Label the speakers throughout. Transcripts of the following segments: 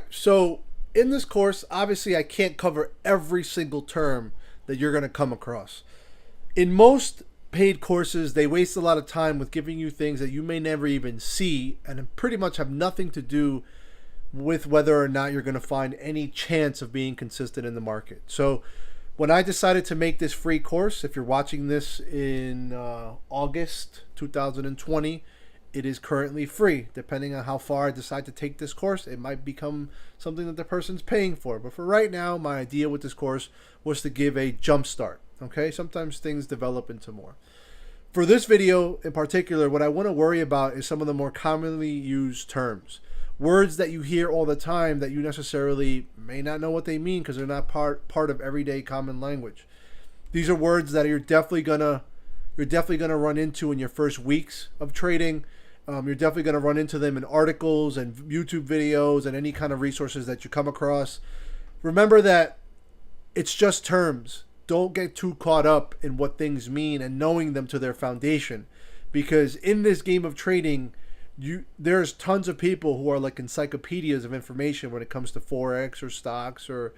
Speaker 1: So in this course, obviously I can't cover every single term that you're going to come across. In most paid courses, they waste a lot of time with giving you things that you may never even see and pretty much have nothing to do with whether or not you're going to find any chance of being consistent in the market. So when I decided to make this free course, if you're watching this in August 2020, it is currently free. Depending on how far I decide to take this course, it might become something that the person's paying for. But for right now, my idea with this course was to give a jump start. Okay, sometimes things develop into more. For this video in particular, what I want to worry about is some of the more commonly used terms. Words that you hear all the time that you necessarily may not know what they mean because they're not part of everyday common language. These are words that you're definitely gonna run into in your first weeks of trading. You're definitely gonna run into them in articles and YouTube videos and any kind of resources that you come across. Remember that it's just terms. Don't get too caught up in what things mean and knowing them to their foundation, because in this game of trading, there's tons of people who are like encyclopedias of information when it comes to Forex or stocks or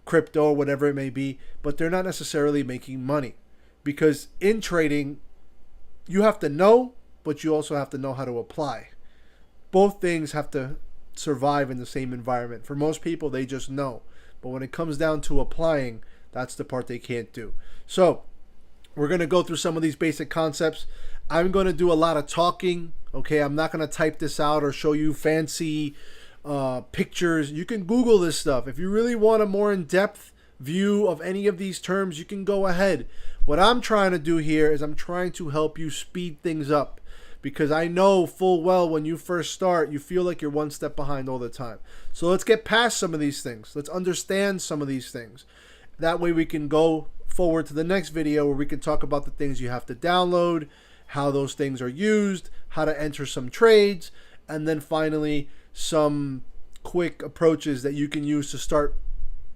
Speaker 1: crypto or whatever it may be, but they're not necessarily making money, because in trading, you have to know, but you also have to know how to apply. Both things have to survive in the same environment. For most people, they just know, but when it comes down to applying, that's the part they can't do. So we're going to go through some of these basic concepts. I'm going to do a lot of talking. Okay, I'm not going to type this out or show you fancy pictures. You can Google this stuff. If you really want a more in-depth view of any of these terms, you can go ahead. What I'm trying to do here is I'm trying to help you speed things up, because I know full well when you first start, you feel like you're one step behind all the time. So let's get past some of these things. Let's understand some of these things. That way we can go forward to the next video where we can talk about the things you have to download, how those things are used, how to enter some trades, and then finally some quick approaches that you can use to start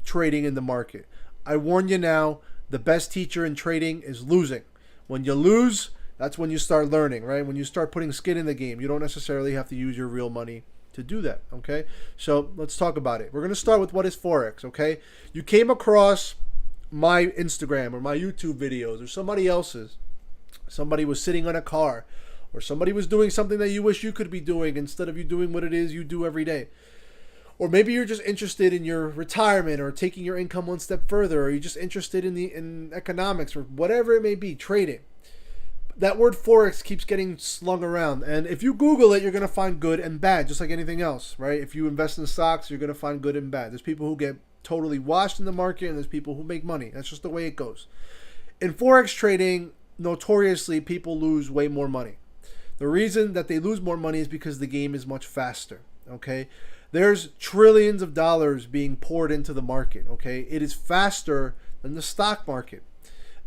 Speaker 1: trading in the market. I warn you now, the best teacher in trading is losing. When you lose, that's when you start learning, right? When you start putting skin in the game, you don't necessarily have to use your real money to do that. Okay, so let's talk about it. We're going to start with what is Forex. Okay, you came across my Instagram or my YouTube videos or somebody else's. Somebody was sitting on a car, or somebody was doing something that you wish you could be doing instead of you doing what it is you do every day. Or maybe you're just interested in your retirement or taking your income one step further, or you're just interested in economics or whatever it may be, trading. That word Forex keeps getting slung around, and if you Google it, you're going to find good and bad, just like anything else, right? If you invest in stocks, you're going to find good and bad. There's people who get totally washed in the market, and there's people who make money. That's just the way it goes. In Forex trading, notoriously, people lose way more money. The reason that they lose more money is because the game is much faster, okay? There's trillions of dollars being poured into the market, okay? It is faster than the stock market.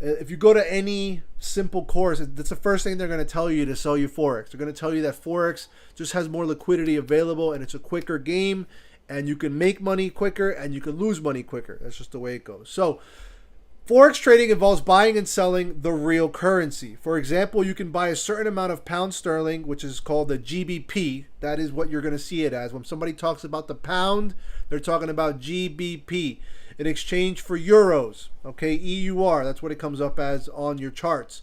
Speaker 1: If you go to any simple course, that's the first thing they're going to tell you to sell you Forex. They're going to tell you that Forex just has more liquidity available and it's a quicker game, and you can make money quicker and you can lose money quicker. That's just the way it goes. So Forex trading involves buying and selling the real currency. For example, you can buy a certain amount of pound sterling, which is called the GBP. That is what you're going to see it as. When somebody talks about the pound, they're talking about GBP. In exchange for euros, okay, EUR, that's what it comes up as on your charts.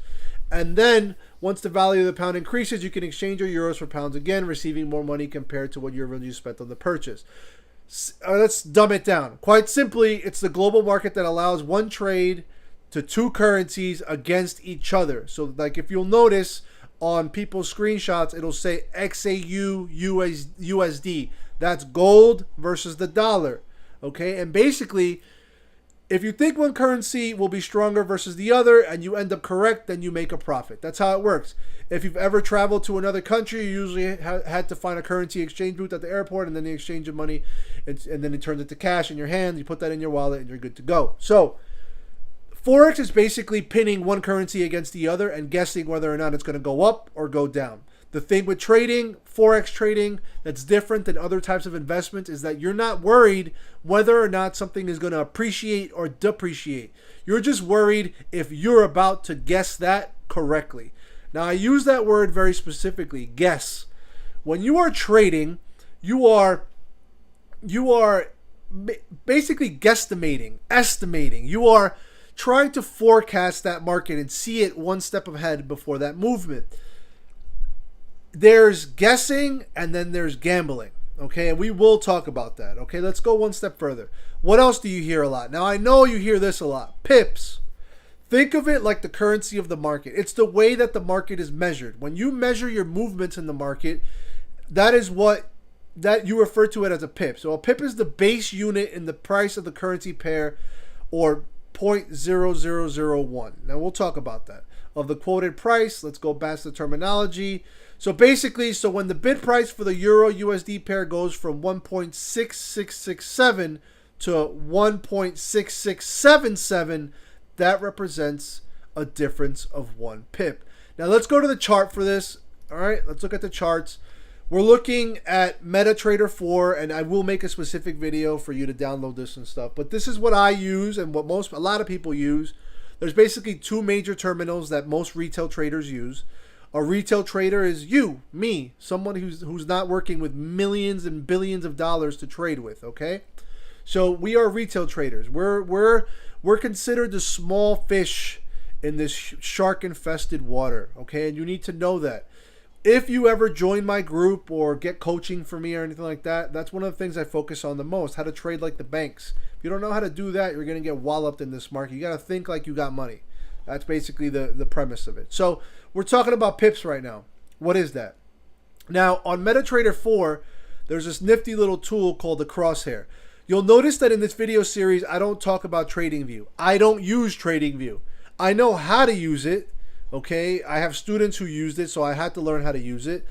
Speaker 1: And then once the value of the pound increases, you can exchange your euros for pounds again, receiving more money compared to what euros you spent on the purchase. Let's dumb it down. Quite simply, it's the global market that allows one trade to two currencies against each other. So like if you'll notice on people's screenshots, it'll say XAU USD. That's gold versus the dollar. Okay, and basically, if you think one currency will be stronger versus the other and you end up correct, then you make a profit. That's how it works. If you've ever traveled to another country, you usually had to find a currency exchange booth at the airport, and then they exchange your money, and then it turns into cash in your hand. You put that in your wallet and you're good to go. So Forex is basically pinning one currency against the other and guessing whether or not it's going to go up or go down. The thing with trading, Forex trading, that's different than other types of investments is that you're not worried whether or not something is going to appreciate or depreciate. You're just worried if you're about to guess that correctly. Now, I use that word very specifically, guess. When you are trading, you are you are basically guesstimating, estimating. You are trying to forecast that market and see it one step ahead before that movement. There's guessing and then there's gambling. Okay, and we will talk about that. Okay, let's go one step further. What else do you hear a lot? Now, I know you hear this a lot. Pips. Think of it like the currency of the market. It's the way that the market is measured. When you measure your movements in the market, that is what that you refer to it as a pip. So a pip is the base unit in the price of the currency pair, or 0.0001. Now we'll talk about that. Of the quoted price, let's go back to the terminology. So basically, when the bid price for the Euro USD pair goes from 1.6667 to 1.6677, that represents a difference of 1 pip. Now let's go to the chart for this. All right, let's look at the charts. We're looking at MetaTrader 4, and I will make a specific video for you to download this and stuff. But this is what I use and what a lot of people use. There's basically 2 major terminals that most retail traders use. A retail trader is you, me, someone who's not working with millions and billions of dollars to trade with. Okay, so we are retail traders. We're considered the small fish in this shark-infested water. Okay, and you need to know that. If you ever join my group or get coaching from me or anything like that, that's one of the things I focus on the most, how to trade like the banks. If you don't know how to do that, you're going to get walloped in this market. You got to think like you got money. That's basically the premise of it. So we're talking about pips right now. What is that? Now, on MetaTrader 4, there's this nifty little tool called the crosshair. You'll notice that in this video series, I don't talk about TradingView. I don't use TradingView. I know how to use it. Okay, I have students who used it, so I had to learn how to use it.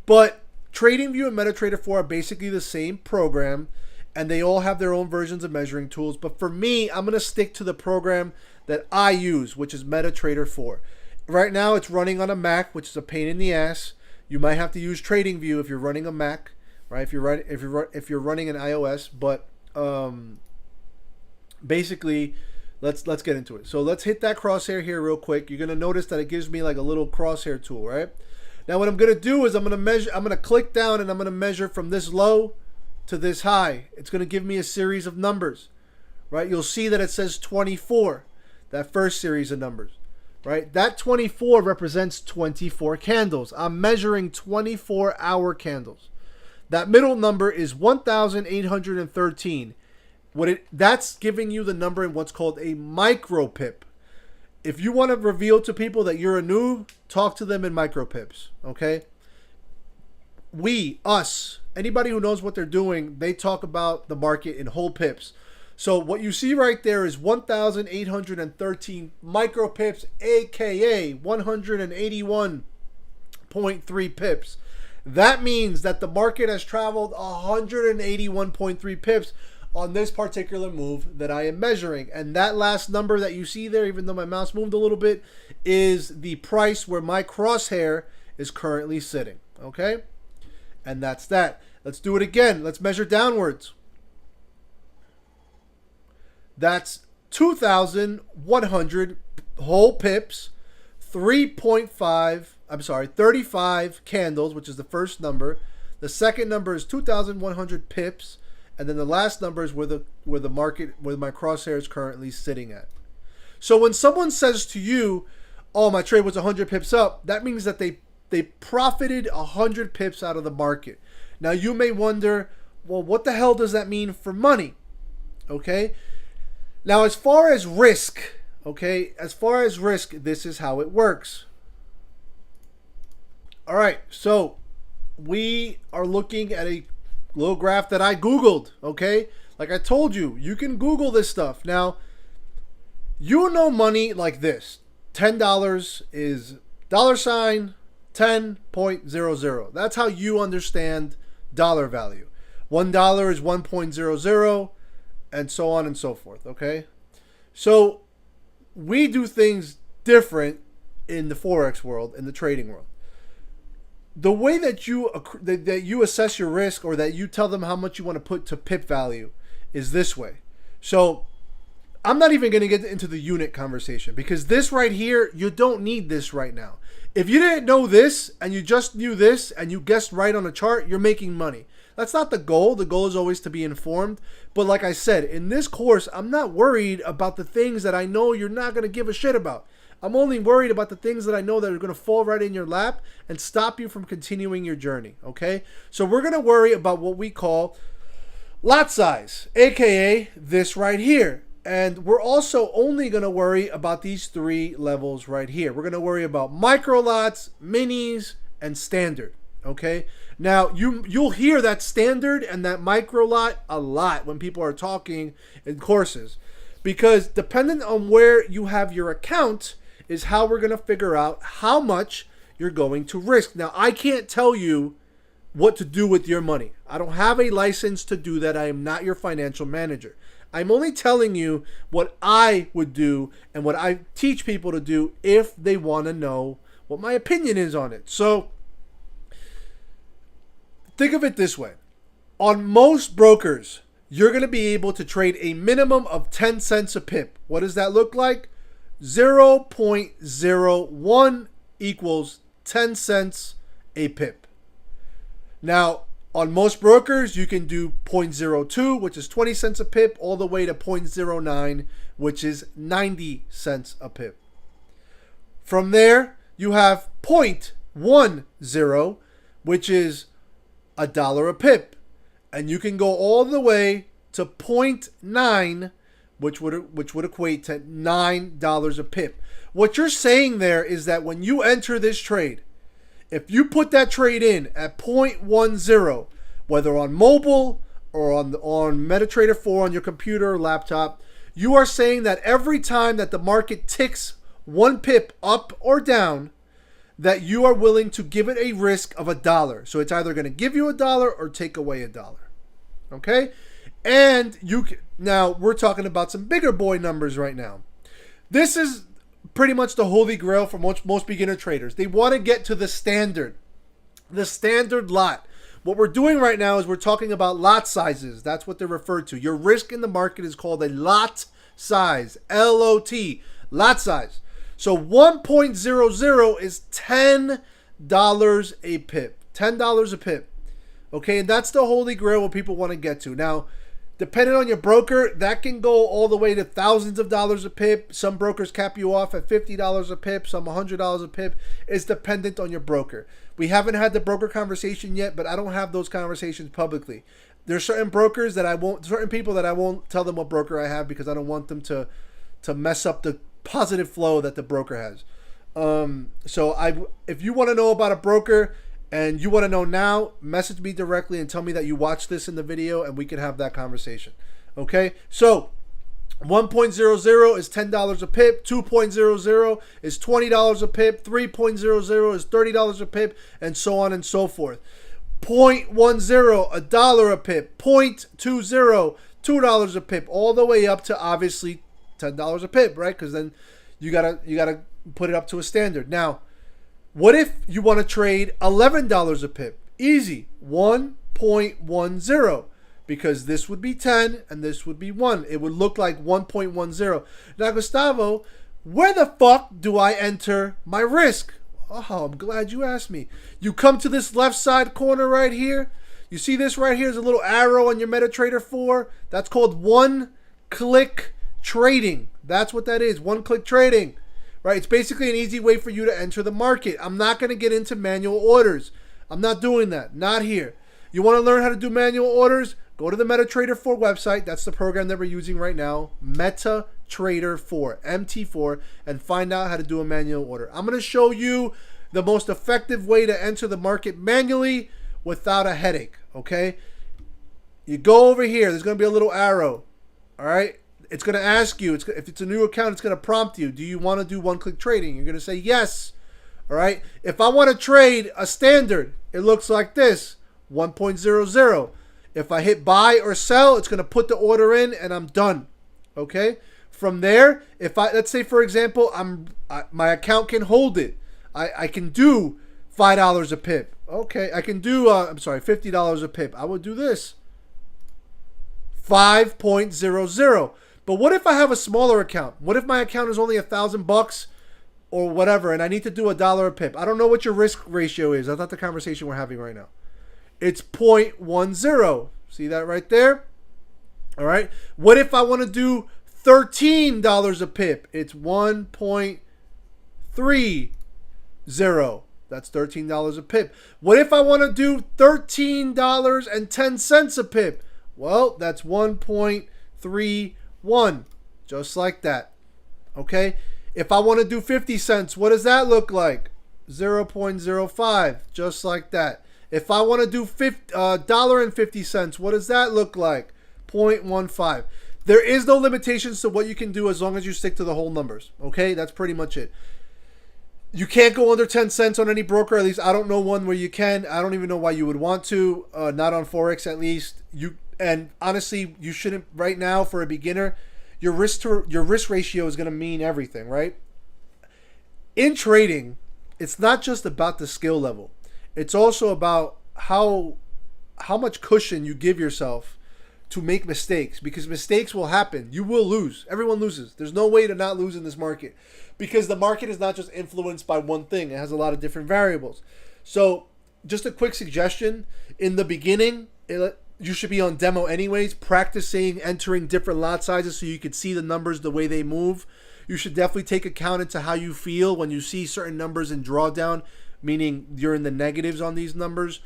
Speaker 1: But TradingView and MetaTrader 4 are basically the same program, and they all have their own versions of measuring tools. But for me, I'm going to stick to the program that I use, which is MetaTrader 4. Right now, it's running on a Mac, which is a pain in the ass. You might have to use TradingView if you're running a Mac, right? If you're running an iOS, but basically, let's get into it. So let's hit that crosshair here real quick. You're gonna notice that it gives me like a little crosshair tool, right? Now what I'm gonna do is I'm gonna click down and I'm gonna measure from this low to this high. It's gonna give me a series of numbers, right? You'll see that it says 24, that first series of numbers, right? That 24 represents 24 candles. I'm measuring 24-hour candles. That middle number is 1,813. That's giving you the number in what's called a micro pip. If you want to reveal to people that you're a noob, talk to them in micro pips. Okay? Anybody who knows what they're doing, they talk about the market in whole pips. So what you see right there is 1,813 micro pips, aka 181.3 pips. That means that the market has traveled 181.3 pips on this particular move that I am measuring. And that last number that you see there, even though my mouse moved a little bit, is the price where my crosshair is currently sitting. Okay? And that's that. Let's do it again. Let's measure downwards. That's 2,100 whole pips, 35 candles, which is the first number. The second number is 2,100 pips. And then the last number is where my crosshair is currently sitting at. So when someone says to you, "Oh, my trade was 100 pips up," that means that they profited 100 pips out of the market. Now you may wonder, well, what the hell does that mean for money? Okay. Now as far as risk, this is how it works. All right. So we are looking at a little graph that I Googled, okay? Like I told you, you can Google this stuff. Now, you know money like this. $10 is $10.00. That's how you understand dollar value. $1 is 1.00, and so on and so forth, okay? So, we do things different in the Forex world, in the trading world. The way that you assess your risk, or that you tell them how much you want to put to pip value, is this way. So I'm not even going to get into the unit conversation, because this right here, you don't need this right now. If you didn't know this and you just knew this and you guessed right on a chart, you're making money. That's not the goal. The goal is always to be informed. But like I said, in this course, I'm not worried about the things that I know you're not going to give a shit about. I'm only worried about the things that I know that are going to fall right in your lap and stop you from continuing your journey, okay? So we're going to worry about what we call lot size, aka this right here. And we're also only going to worry about these 3 levels right here. We're going to worry about micro lots, minis, and standard, okay? Now, you'll hear that standard and that micro lot a lot when people are talking in courses, because depending on where you have your account is how we're going to figure out how much you're going to risk. Now, I can't tell you what to do with your money. I don't have a license to do that. I am not your financial manager. I'm only telling you what I would do and what I teach people to do if they want to know what my opinion is on it. So think of it this way. On most brokers, you're going to be able to trade a minimum of 10 cents a pip. What does that look like? 0.01 equals 10 cents a pip. Now, on most brokers, you can do 0.02, which is 20 cents a pip, all the way to 0.09, which is 90 cents a pip. From there, you have 0.10, which is $1 a pip. And you can go all the way to 0.9, which would equate to $9 a pip. What you're saying there is that when you enter this trade, if you put that trade in at 0.10, whether on mobile or on MetaTrader 4 on your computer or laptop, you are saying that every time that the market ticks 1 pip up or down, that you are willing to give it a risk of $1. So it's either going to give you $1 or take away $1. Okay? And now we're talking about some bigger boy numbers right now. This is pretty much the holy grail for most beginner traders. They want to get to the standard lot. What we're doing right now is we're talking about lot sizes. That's what they're referred to. Your risk in the market is called a lot size, L-O-T, lot size. So 1.00 is $10 a pip, $10 a pip. Okay, and that's the holy grail what people want to get to. Now, depending on your broker, that can go all the way to thousands of dollars a pip. Some brokers cap you off at $50 a pip, some $100 a pip. It's dependent on your broker. We haven't had the broker conversation yet, but I don't have those conversations publicly. There's certain brokers that certain people that I won't tell them what broker I have because I don't want them to mess up the positive flow that the broker has. If you want to know about a broker and you want to know now, message me directly and tell me that you watched this in the video and we can have that conversation. Okay? So 1.00 is $10 a pip, 2.00 is $20 a pip, 3.00 is $30 a pip, and so on and so forth. 0.10, $1 a pip, 0.20, $2 a pip, all the way up to obviously $10 a pip, right? Because then you gotta put it up to a standard. Now, what if you want to trade $11 a pip? Easy, 1.10, because this would be 10 and this would be 1. It would look like 1.10. Now, Gustavo, where the fuck do I enter my risk? Oh, I'm glad you asked me. You come to this left side corner right here. You see this right here is a little arrow on your MetaTrader 4. That's called one-click trading. That's what that is, one-click trading. Right? It's basically an easy way for you to enter the market. I'm not going to get into manual orders. I'm not doing that. Not here. You want to learn how to do manual orders? Go to the MetaTrader 4 website. That's the program that we're using right now. MetaTrader 4, MT4, and find out how to do a manual order. I'm going to show you the most effective way to enter the market manually without a headache. Okay? You go over here. There's going to be a little arrow. All right? It's going to ask you, if it's a new account, it's going to prompt you, do you want to do one-click trading? You're going to say yes. All right. If I want to trade a standard, it looks like this, 1.00. If I hit buy or sell, it's going to put the order in and I'm done. Okay. From there, let's say, for example, my account can hold it. I can do $5 a pip. Okay. I can do, $50 a pip. I would do this. 5.00. But what if I have a smaller account? What if my account is only $1,000 or whatever, and I need to do $1 a pip? I don't know what your risk ratio is. That's not the conversation we're having right now. It's 0.10. See that right there? All right. What if I want to do $13 a pip? It's 1.30. That's $13 a pip. What if I want to do $13.10 a pip? Well, that's 1.31. Just like that. Okay. If I want to do 50 cents, what does that look like? 0.05. Just like that. If I want to do $1.50, what does that look like? 0.15. There is no limitations to what you can do as long as you stick to the whole numbers. Okay, that's pretty much it. You can't go under 10 cents on any broker. At least I don't know one where you can. I don't even know why you would want to. Not on Forex, at least. And honestly, you shouldn't right now for a beginner. Your risk ratio is going to mean everything, right? In trading, it's not just about the skill level. It's also about how much cushion you give yourself to make mistakes, because mistakes will happen. You will lose. Everyone loses. There's no way to not lose in this market, because the market is not just influenced by one thing. It has a lot of different variables. So just a quick suggestion. In the beginning, you should be on demo anyways, practicing entering different lot sizes so you can see the numbers the way they move. You should definitely take account into how you feel when you see certain numbers in drawdown, meaning you're in the negatives on these numbers.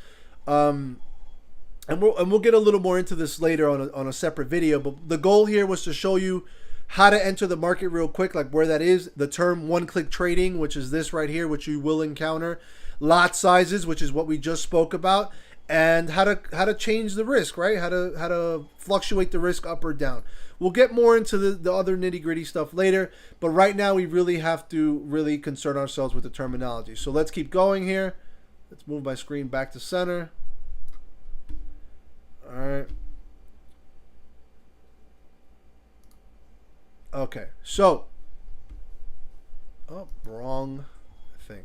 Speaker 1: And we'll get a little more into this later on a separate video. But the goal here was to show you how to enter the market real quick, like where that is. The term one-click trading, which is this right here, which you will encounter. Lot sizes, which is what we just spoke about. And how to change the risk, right? How to fluctuate the risk up or down. We'll get more into the other nitty-gritty stuff later. But right now, we really have to really concern ourselves with the terminology. So let's keep going here. Let's move my screen back to center. All right. Okay. So, wrong thing.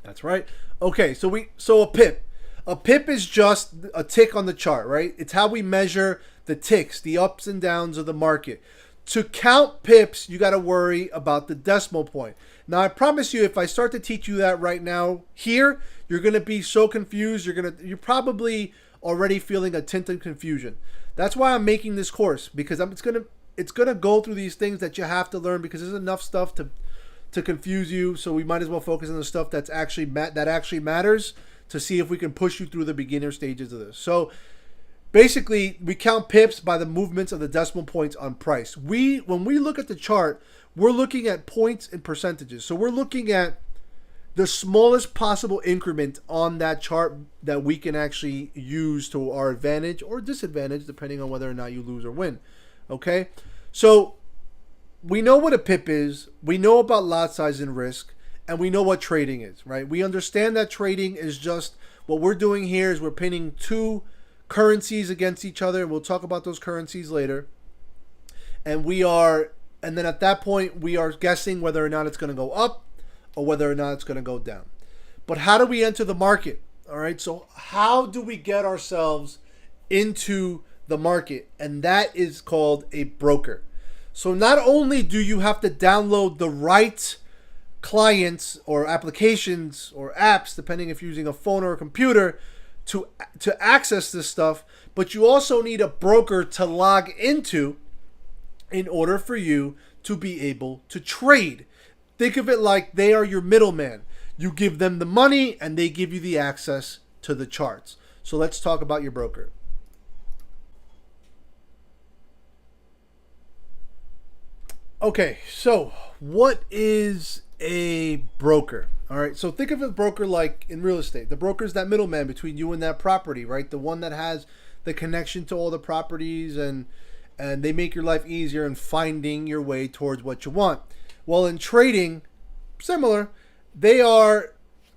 Speaker 1: That's right. Okay. So a pip. A pip is just a tick on the chart, right? It's how we measure the ticks, the ups and downs of the market. To count pips, you got to worry about the decimal point. Now, I promise you, if I start to teach you that right now here, you're going to be so confused. You're probably already feeling a tint of confusion. That's why I'm making this course, because it's going to go through these things that you have to learn, because there's enough stuff to confuse you. So we might as well focus on the stuff that actually matters, to see if we can push you through the beginner stages of this. So basically, we count pips by the movements of the decimal points on price. When we look at the chart, we're looking at points and percentages. So we're looking at the smallest possible increment on that chart that we can actually use to our advantage or disadvantage, depending on whether or not you lose or win. Okay? So we know what a pip is. We know about lot size and risk. And we know what trading is, right? We understand that trading is just, what we're doing here is we're pinning two currencies against each other. We'll talk about those currencies later. And then at that point, we are guessing whether or not it's going to go up or whether or not it's going to go down. But how do we enter the market? All right, so how do we get ourselves into the market? And that is called a broker. So not only do you have to download the right clients or applications or apps, depending if you're using a phone or a computer, to access this stuff, but you also need a broker to log into in order for you to be able to trade. Think of it like they are your middleman. You give them the money and they give you the access to the charts. So let's talk about your broker. Okay, so what is a broker? All right, so think of a broker like in real estate. The broker is that middleman between you and that property, right? The one that has the connection to all the properties, and they make your life easier in finding your way towards what you want. Well, in trading, similar, they are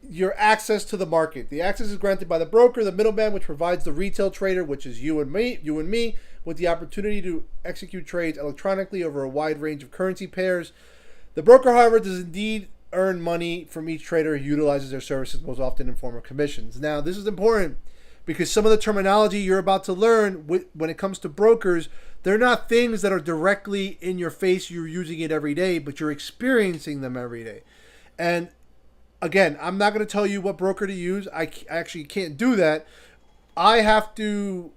Speaker 1: your access to the market. The access is granted by the broker, the middleman, which provides the retail trader, which is you and me, with the opportunity to execute trades electronically over a wide range of currency pairs. The broker, however, does indeed earn money from each trader who utilizes their services, most often in form of commissions. Now, this is important because some of the terminology you're about to learn when it comes to brokers, they're not things that are directly in your face. You're using it every day, but you're experiencing them every day. And again, I'm not going to tell you what broker to use. I actually can't do that. I have to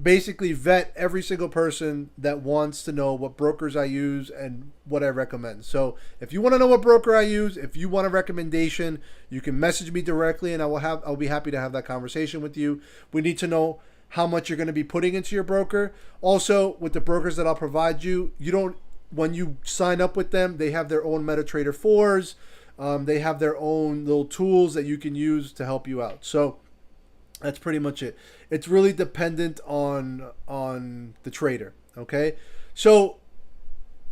Speaker 1: basically vet every single person that wants to know what brokers I use and what I recommend. So if you want to know what broker I use, if you want a recommendation, you can message me directly and I'll be happy to have that conversation with you. We need to know how much you're going to be putting into your broker. Also, with the brokers that I'll provide you, when you sign up with them, they have their own MetaTrader 4s. They have their own little tools that you can use to help you out. So that's pretty much it. It's really dependent on the trader, okay? So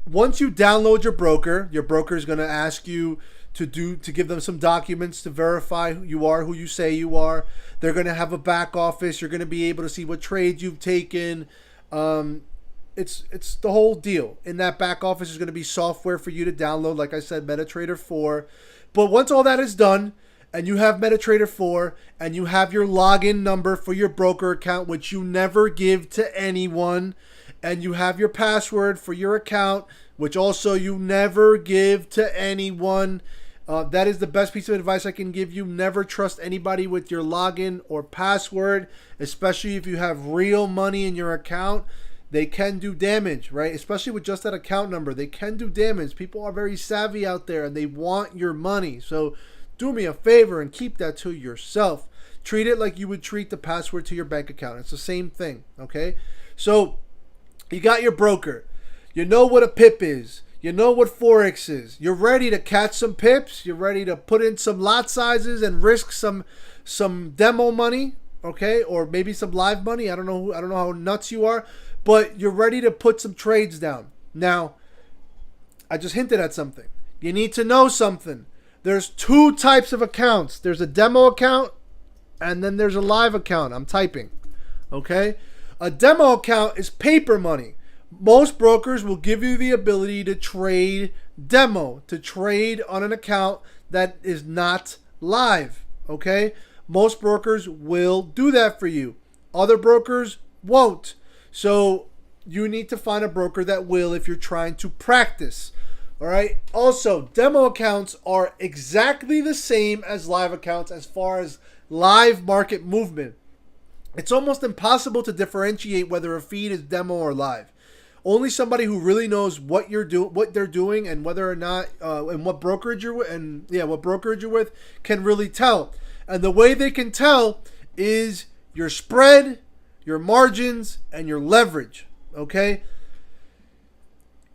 Speaker 1: once you download your broker is going to ask you to give them some documents to verify who you say you are. They're going to have a back office. You're going to be able to see what trades you've taken. It's the whole deal. In that back office is going to be software for you to download, like I said, MetaTrader 4. But once all that is done, and you have MetaTrader 4, and you have your login number for your broker account, which you never give to anyone, and you have your password for your account, which also you never give to anyone, that is the best piece of advice I can give you. Never trust anybody with your login or password, especially if you have real money in your account. They can do damage, right? Especially with just that account number. They can do damage. People are very savvy out there, and they want your money. So do me a favor and keep that to yourself. Treat it like you would treat the password to your bank account. It's the same thing, okay? So you got your broker. You know what a pip is. You know what Forex is. You're ready to catch some pips. You're ready to put in some lot sizes and risk some demo money, okay? Or maybe some live money. I don't know how nuts you are, but you're ready to put some trades down. Now, I just hinted at something. You need to know something. There's two types of accounts. There's a demo account and then there's a live account. I'm typing. Okay? A demo account is paper money. Most brokers will give you the ability to trade demo, to trade on an account that is not live. Okay? Most brokers will do that for you. Other brokers won't. So you need to find a broker that will if you're trying to practice. All right. Also, demo accounts are exactly the same as live accounts as far as live market movement. It's almost impossible to differentiate whether a feed is demo or live. Only somebody who really knows what they're doing, and whether or not, and what brokerage you're with, can really tell. And the way they can tell is your spread, your margins, and your leverage. Okay.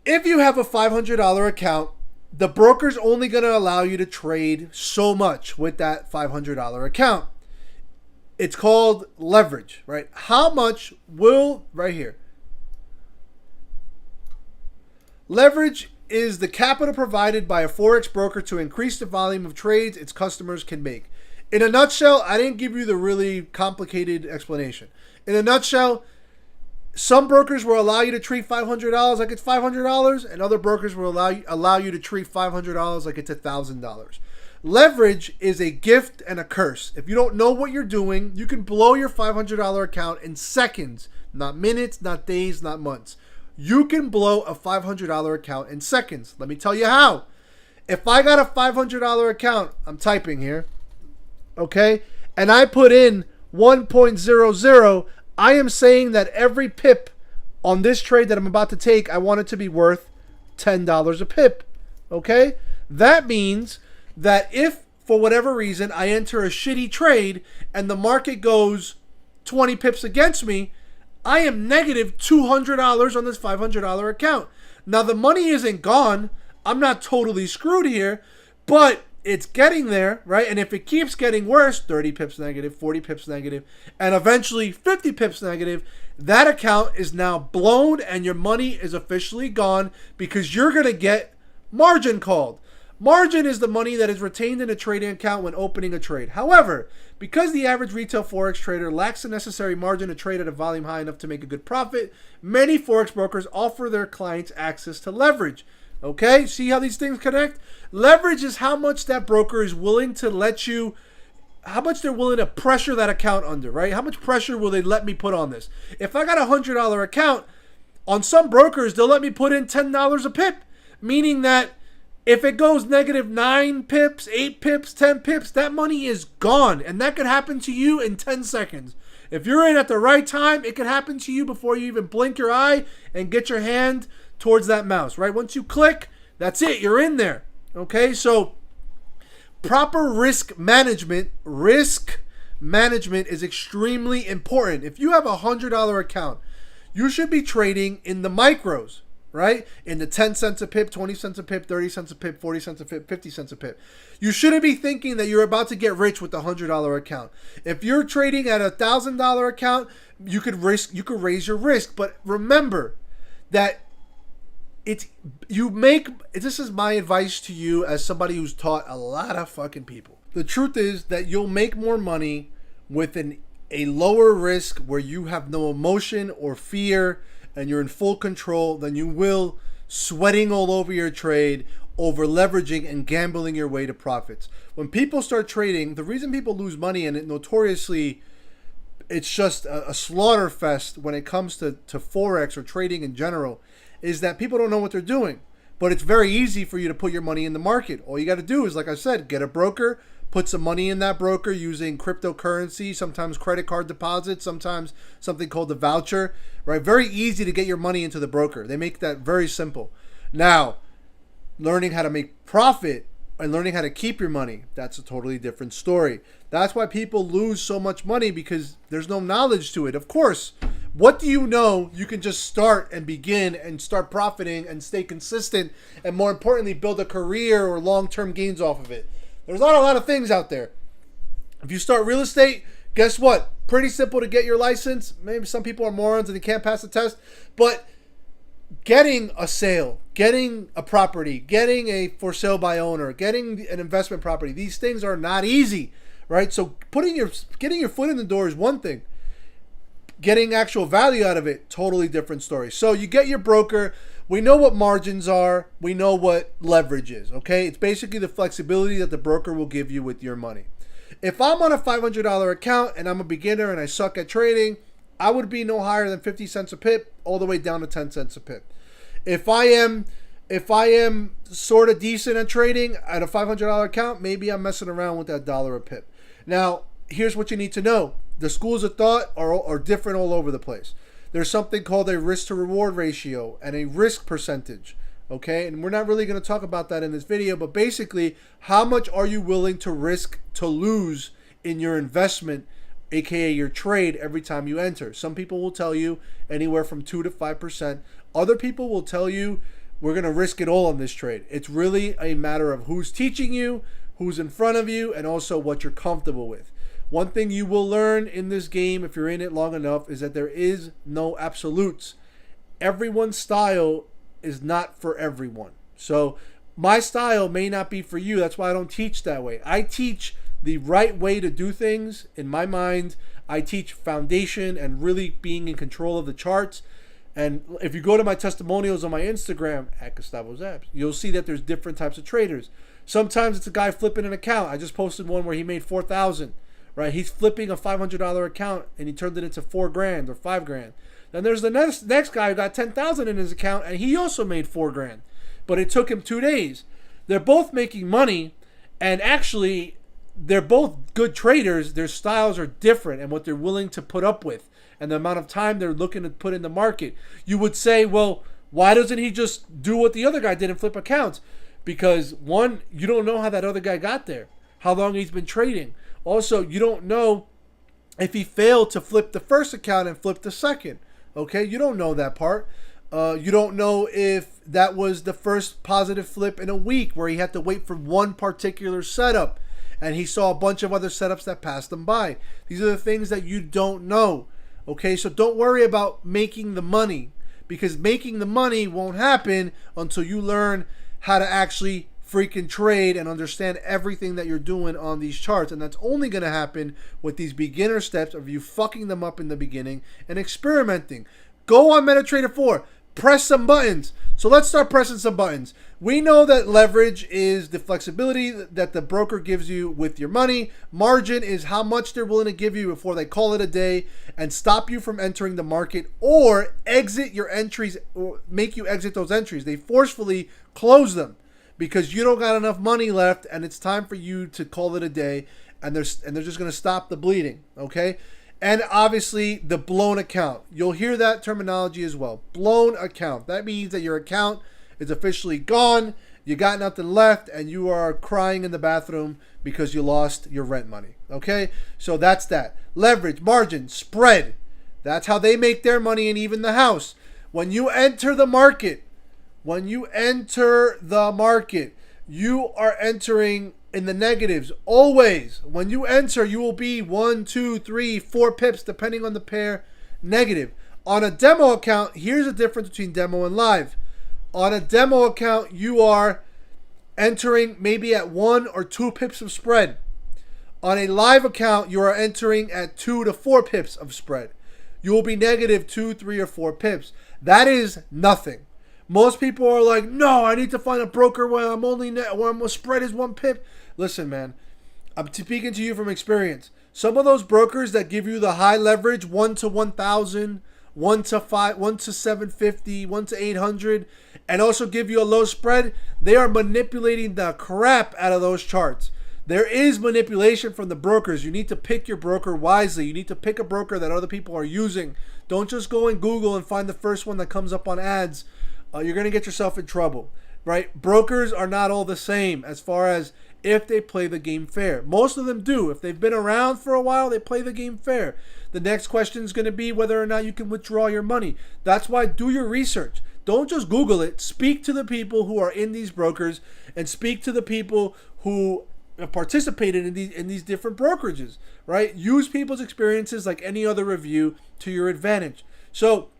Speaker 1: If you have a $500 account, the broker's only going to allow you to trade so much with that $500 account. It's called leverage, right? How much will, right here. Leverage is the capital provided by a Forex broker to increase the volume of trades its customers can make. In a nutshell, I didn't give you the really complicated explanation. In a nutshell, some brokers will allow you to treat $500 like it's $500, and other brokers will allow you to treat $500 like it's $1,000. Leverage is a gift and a curse. If you don't know what you're doing, you can blow your $500 account in seconds, not minutes, not days, not months. You can blow a $500 account in seconds. Let me tell you how. If I got a $500 account, I'm typing here, okay, and I put in 1.00, I am saying that every pip on this trade that I'm about to take, I want it to be worth $10 a pip, okay? That means that if, for whatever reason, I enter a shitty trade and the market goes 20 pips against me, I am negative $200 on this $500 account. Now, the money isn't gone. I'm not totally screwed here, but it's getting there, right? And if it keeps getting worse, 30 pips negative, 40 pips negative, and eventually 50 pips negative, that account is now blown and your money is officially gone because you're going to get margin called. Margin is the money that is retained in a trading account when opening a trade. However, because the average retail Forex trader lacks the necessary margin to trade at a volume high enough to make a good profit, many Forex brokers offer their clients access to leverage. Okay, see how these things connect? Leverage is how much that broker is willing to let you, how much they're willing to pressure that account under, right? How much pressure will they let me put on this? If I got a $100 account, on some brokers, they'll let me put in $10 a pip, meaning that If it goes negative 9 pips, 8 pips, 10 pips, that money is gone. And that could happen to you in 10 seconds. If you're in at the right time, it could happen to you before you even blink your eye and get your hand towards that mouse, right? Once you click, that's it. You're in there. Okay, so proper risk management is extremely important. If you have a $100 account, you should be trading in the micros, right? In the 10 cents a pip, 20 cents a pip, 30 cents a pip, 40 cents a pip, 50 cents a pip. You shouldn't be thinking that you're about to get rich with the $100 account. If you're trading at a $1,000 account, you could raise your risk. But remember that this is my advice to you as somebody who's taught a lot of fucking people. The truth is that you'll make more money with a lower risk where you have no emotion or fear and you're in full control than you will sweating all over your trade, over leveraging and gambling your way to profits. When people start trading, the reason people lose money, and notoriously it's just a slaughter fest when it comes to Forex or trading in general, is that people don't know what they're doing. But it's very easy for you to put your money in the market. All you got to do is, like I said, get a broker, put some money in that broker using cryptocurrency, sometimes credit card deposits, sometimes something called a voucher, right? Very easy to get your money into the broker. They make that very simple. Now, learning how to make profit and learning how to keep your money, that's a totally different story. That's why people lose so much money, because there's no knowledge to it. Of course, what do you know? You can just start and begin and start profiting and stay consistent, and more importantly, build a career or long-term gains off of it. There's not a lot of things out there. If you start real estate, guess what? Pretty simple to get your license. Maybe some people are morons and they can't pass the test, but getting a sale, getting a property, getting a for sale by owner, getting an investment property, these things are not easy, right? So getting your foot in the door is one thing. Getting actual value out of it, totally different story. So you get your broker. We know what margins are. We know what leverage is, okay? It's basically the flexibility that the broker will give you with your money. If I'm on a $500 account and I'm a beginner and I suck at trading, I would be no higher than 50 cents a pip, all the way down to 10 cents a pip. If I am sort of decent at trading at a $500 account, maybe I'm messing around with that dollar a pip. Now, here's what you need to know. The schools of thought are different all over the place. There's something called a risk to reward ratio and a risk percentage, okay? And we're not really going to talk about that in this video, but basically, how much are you willing to risk to lose in your investment, aka your trade, every time you enter? Some people will tell you anywhere from 2 to 5%. Other people will tell you we're going to risk it all on this trade. It's really a matter of who's teaching you, who's in front of you, and also what you're comfortable with. One thing you will learn in this game, if you're in it long enough, is that there is no absolutes. Everyone's style is not for everyone. So my style may not be for you. That's why I don't teach that way. I teach the right way to do things in my mind. I teach foundation and really being in control of the charts. And if you go to my testimonials on my Instagram, at Gustavo Zapz, you'll see that there's different types of traders. Sometimes it's a guy flipping an account. I just posted one where he made $4,000. Right, he's flipping a $500 account and he turned it into $4,000 or $5,000. Then there's the next guy who got $10,000 in his account and he also made $4,000, but it took him 2 days. They're both making money, and actually, they're both good traders. Their styles are different and what they're willing to put up with, and the amount of time they're looking to put in the market. You would say, well, why doesn't he just do what the other guy did and flip accounts? Because one, you don't know how that other guy got there, how long he's been trading. Also, you don't know if he failed to flip the first account and flip the second. Okay, you don't know that part. You don't know if that was the first positive flip in a week where he had to wait for one particular setup and he saw a bunch of other setups that passed him by. These are the things that you don't know. Okay, so don't worry about making the money, because making the money won't happen until you learn how to actually freaking trade and understand everything that you're doing on these charts. And that's only going to happen with these beginner steps of you fucking them up in the beginning and experimenting. Go on MetaTrader 4, press some buttons. So let's start pressing some buttons. We know that leverage is the flexibility that the broker gives you with your money. Margin is how much they're willing to give you before they call it a day and stop you from entering the market or exit your entries, or make you exit those entries. They forcefully close them. because you don't got enough money left and it's time for you to call it a day, and they're just going to stop the bleeding, okay? And obviously the blown account. You'll hear that terminology as well. Blown account. That means that your account is officially gone. You got nothing left and you are crying in the bathroom because you lost your rent money, okay? So that's that. Leverage, margin, spread. That's how they make their money, and even the house. When you enter the market, you are entering in the negatives. Always. When you enter, you will be 1, 2, 3, 4 pips, depending on the pair, negative. On a demo account, here's the difference between demo and live. On a demo account, you are entering maybe at 1 or 2 pips of spread. On a live account, you are entering at 2 to 4 pips of spread. You will be negative 2, 3, or 4 pips. That is nothing. Most people are like, no, I need to find a broker where my spread is 1 pip. Listen, man, I'm speaking to you from experience. Some of those brokers that give you the high leverage, 1 to 1,000, 1 to 5, 1 to 750, 1 to 800, and also give you a low spread, they are manipulating the crap out of those charts. There is manipulation from the brokers. You need to pick your broker wisely. You need to pick a broker that other people are using. Don't just go in Google and find the first one that comes up on ads. You're going to get yourself in trouble, right? Brokers are not all the same as far as if they play the game fair. Most of them do. If they've been around for a while, they play the game fair. The next question is going to be whether or not you can withdraw your money. That's why do your research. Don't just Google it. Speak to the people who are in these brokers, and speak to the people who have participated in these different brokerages, right? Use people's experiences like any other review to your advantage. So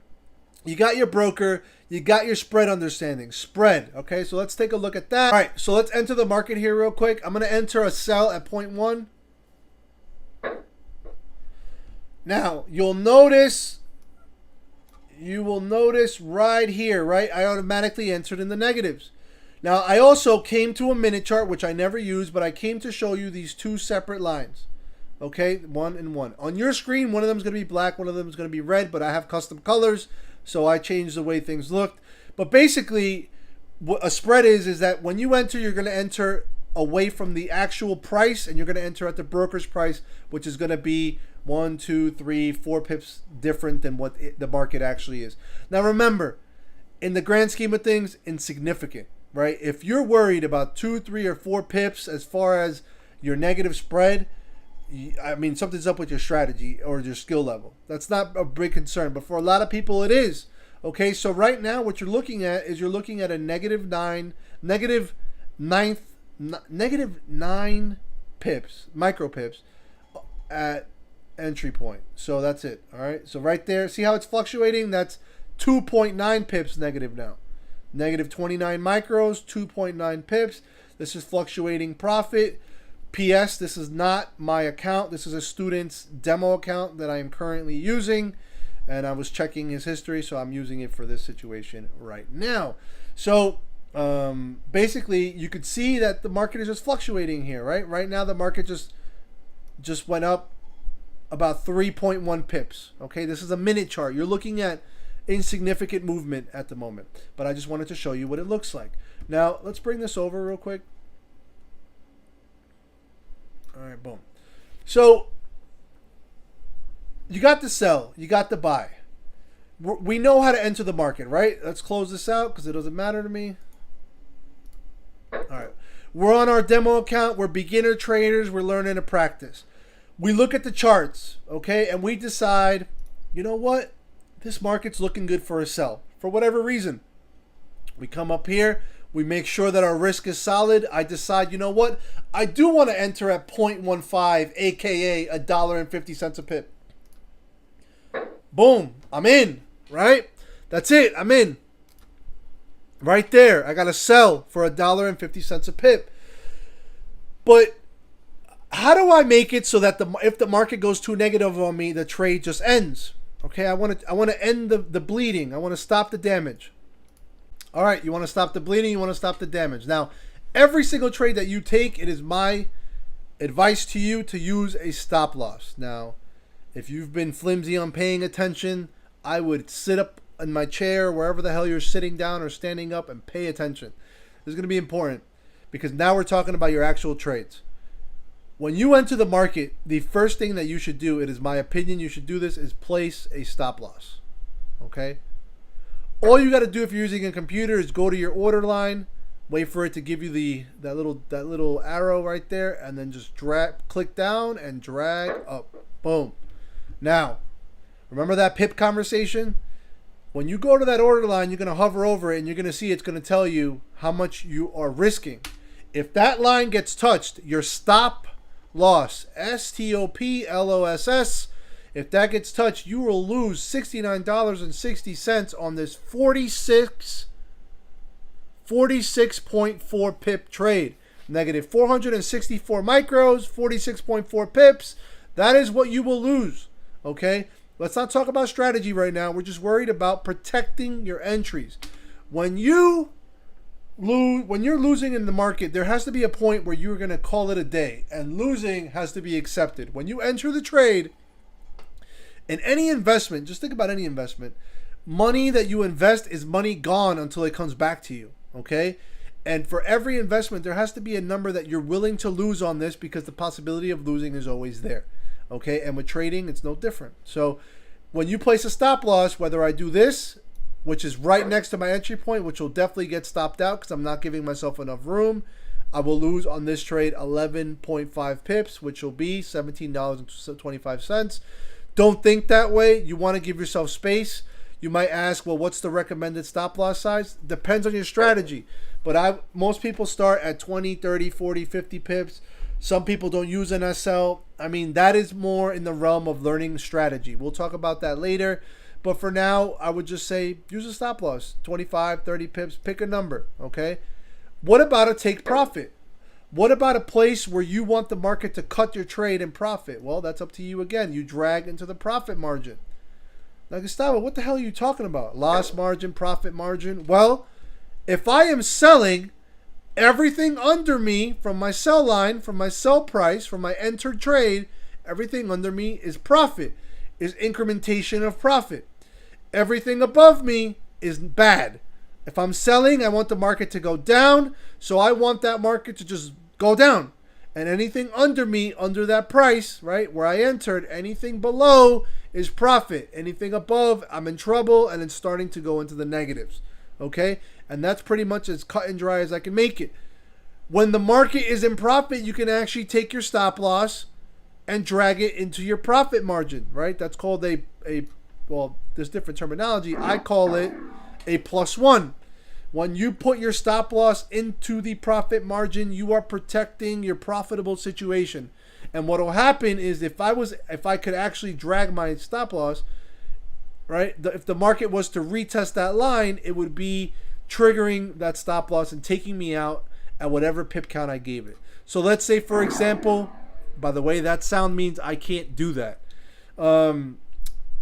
Speaker 1: you got your broker, you got your spread understanding. Spread, okay? So let's take a look at that. All right, so let's enter the market here real quick. I'm going to enter a sell at 0.1. Now, you will notice right here, right? I automatically entered in the negatives. Now, I also came to a minute chart, which I never use, but I came to show you these 2 separate lines. Okay, 1 and 1. On your screen, one of them is going to be black, one of them is going to be red, but I have custom colors, so I changed the way things looked. But basically, what a spread is that when you enter, you're going to enter away from the actual price, and you're going to enter at the broker's price, which is going to be 1, 2, 3, 4 pips different than what the market actually is. Now, remember, in the grand scheme of things, insignificant. Right? If you're worried about 2, 3, or 4 pips as far as your negative spread, I mean, something's up with your strategy or your skill level. That's not a big concern, but for a lot of people it is. Okay, so right now what you're looking at is a negative 9 pips, micro pips at entry point. So that's it. All right, so right there, see how it's fluctuating? That's 2.9 pips negative now. Negative 29 micros, 2.9 pips. This is fluctuating profit. PS, this is not my account. This is a student's demo account that I am currently using. And I was checking his history, so I'm using it for this situation right now. So basically, you could see that the market is just fluctuating here, right? Right now, the market just went up about 3.1 pips. Okay, this is a minute chart. You're looking at insignificant movement at the moment, but I just wanted to show you what it looks like. Now let's bring this over real quick. All right, boom. So you got the sell, you got the buy. We know how to enter the market, right? Let's close this out because it doesn't matter to me. All right, we're on our demo account. We're beginner traders. We're learning to practice. We look at the charts, okay, and we decide, you know what? This market's looking good for a sell for whatever reason. We come up here, we make sure that our risk is solid. I decide, you know what? I do want to enter at 0.15, aka $1.50 a pip. Boom, I'm in, right? That's it, I'm in. Right there, I got to sell for $1.50 a pip. But how do I make it so that if the market goes too negative on me, the trade just ends? Okay, I want to end the bleeding. I want to stop the damage. All right, you want to stop the bleeding, you want to stop the damage. Now, every single trade that you take, it is my advice to you to use a stop loss. Now, if you've been flimsy on paying attention, I would sit up in my chair, wherever the hell you're sitting down or standing up, and pay attention. This is going to be important because now we're talking about your actual trades. When you enter the market, the first thing that you should do, it is my opinion, you should do this, is place a stop loss. Okay? All you got to do if you're using a computer is go to your order line, wait for it to give you that little arrow right there, and then just click down and drag up. Boom. Now, remember that pip conversation? When you go to that order line, you're going to hover over it and you're going to see it's going to tell you how much you are risking. If that line gets touched, your stop loss, STOPLOSS, if that gets touched, you will lose $69.60 on this 46.4 pip trade. Negative 464 micros, 46.4 pips. That is what you will lose. Okay? Let's not talk about strategy right now. We're just worried about protecting your entries. When you're losing in the market, there has to be a point where you're going to call it a day, and losing has to be accepted. When you enter the trade, in any investment, just think about any investment, money that you invest is money gone until it comes back to you, okay? And for every investment, there has to be a number that you're willing to lose on this because the possibility of losing is always there, okay? And with trading, it's no different. So when you place a stop loss, whether I do this, which is right next to my entry point, which will definitely get stopped out because I'm not giving myself enough room, I will lose on this trade 11.5 pips, which will be $17.25. Don't think that way. You want to give yourself space. You might ask, well, what's the recommended stop loss size? Depends on your strategy. But most people start at 20, 30, 40, 50 pips. Some people don't use an SL. I mean, that is more in the realm of learning strategy. We'll talk about that later. But for now, I would just say use a stop loss. 25, 30 pips. Pick a number, okay? What about a take profit? What about a place where you want the market to cut your trade and profit? Well, that's up to you again. You drag into the profit margin. Now, Gustavo, what the hell are you talking about? Loss margin, profit margin? Well, if I am selling everything under me from my sell line, from my sell price, from my entered trade, everything under me is profit, is incrementation of profit. Everything above me is bad. If I'm selling, I want the market to go down, so I want that market to just go down. And anything under me, under that price, right, where I entered, anything below is profit. Anything above, I'm in trouble, and it's starting to go into the negatives, okay? And that's pretty much as cut and dry as I can make it. When the market is in profit, you can actually take your stop loss and drag it into your profit margin, right? That's called well, there's different terminology. I call it a +1. When you put your stop loss into the profit margin, you are protecting your profitable situation. And what will happen is if I could actually drag my stop loss, right? If the market was to retest that line, it would be triggering that stop loss and taking me out at whatever pip count I gave it. So let's say, for example, by the way, that sound means I can't do that.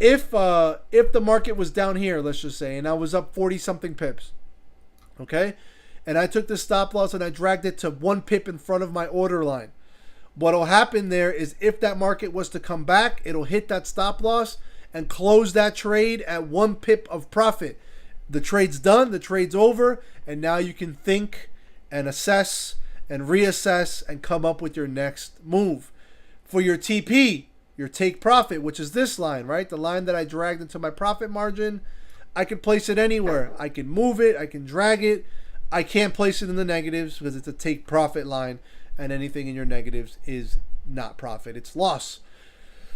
Speaker 1: If the market was down here, let's just say, and I was up 40 something pips, okay, and I took the stop loss and I dragged it to 1 pip in front of my order line, what'll happen there is if that market was to come back, it'll hit that stop loss and close that trade at 1 pip of profit. The trade's done, the trade's over, and now you can think and assess and reassess and come up with your next move. For your TP, your take profit, which is this line, right? The line that I dragged into my profit margin, I can place it anywhere. I can move it, I can drag it. I can't place it in the negatives because it's a take profit line, and anything in your negatives is not profit, it's loss.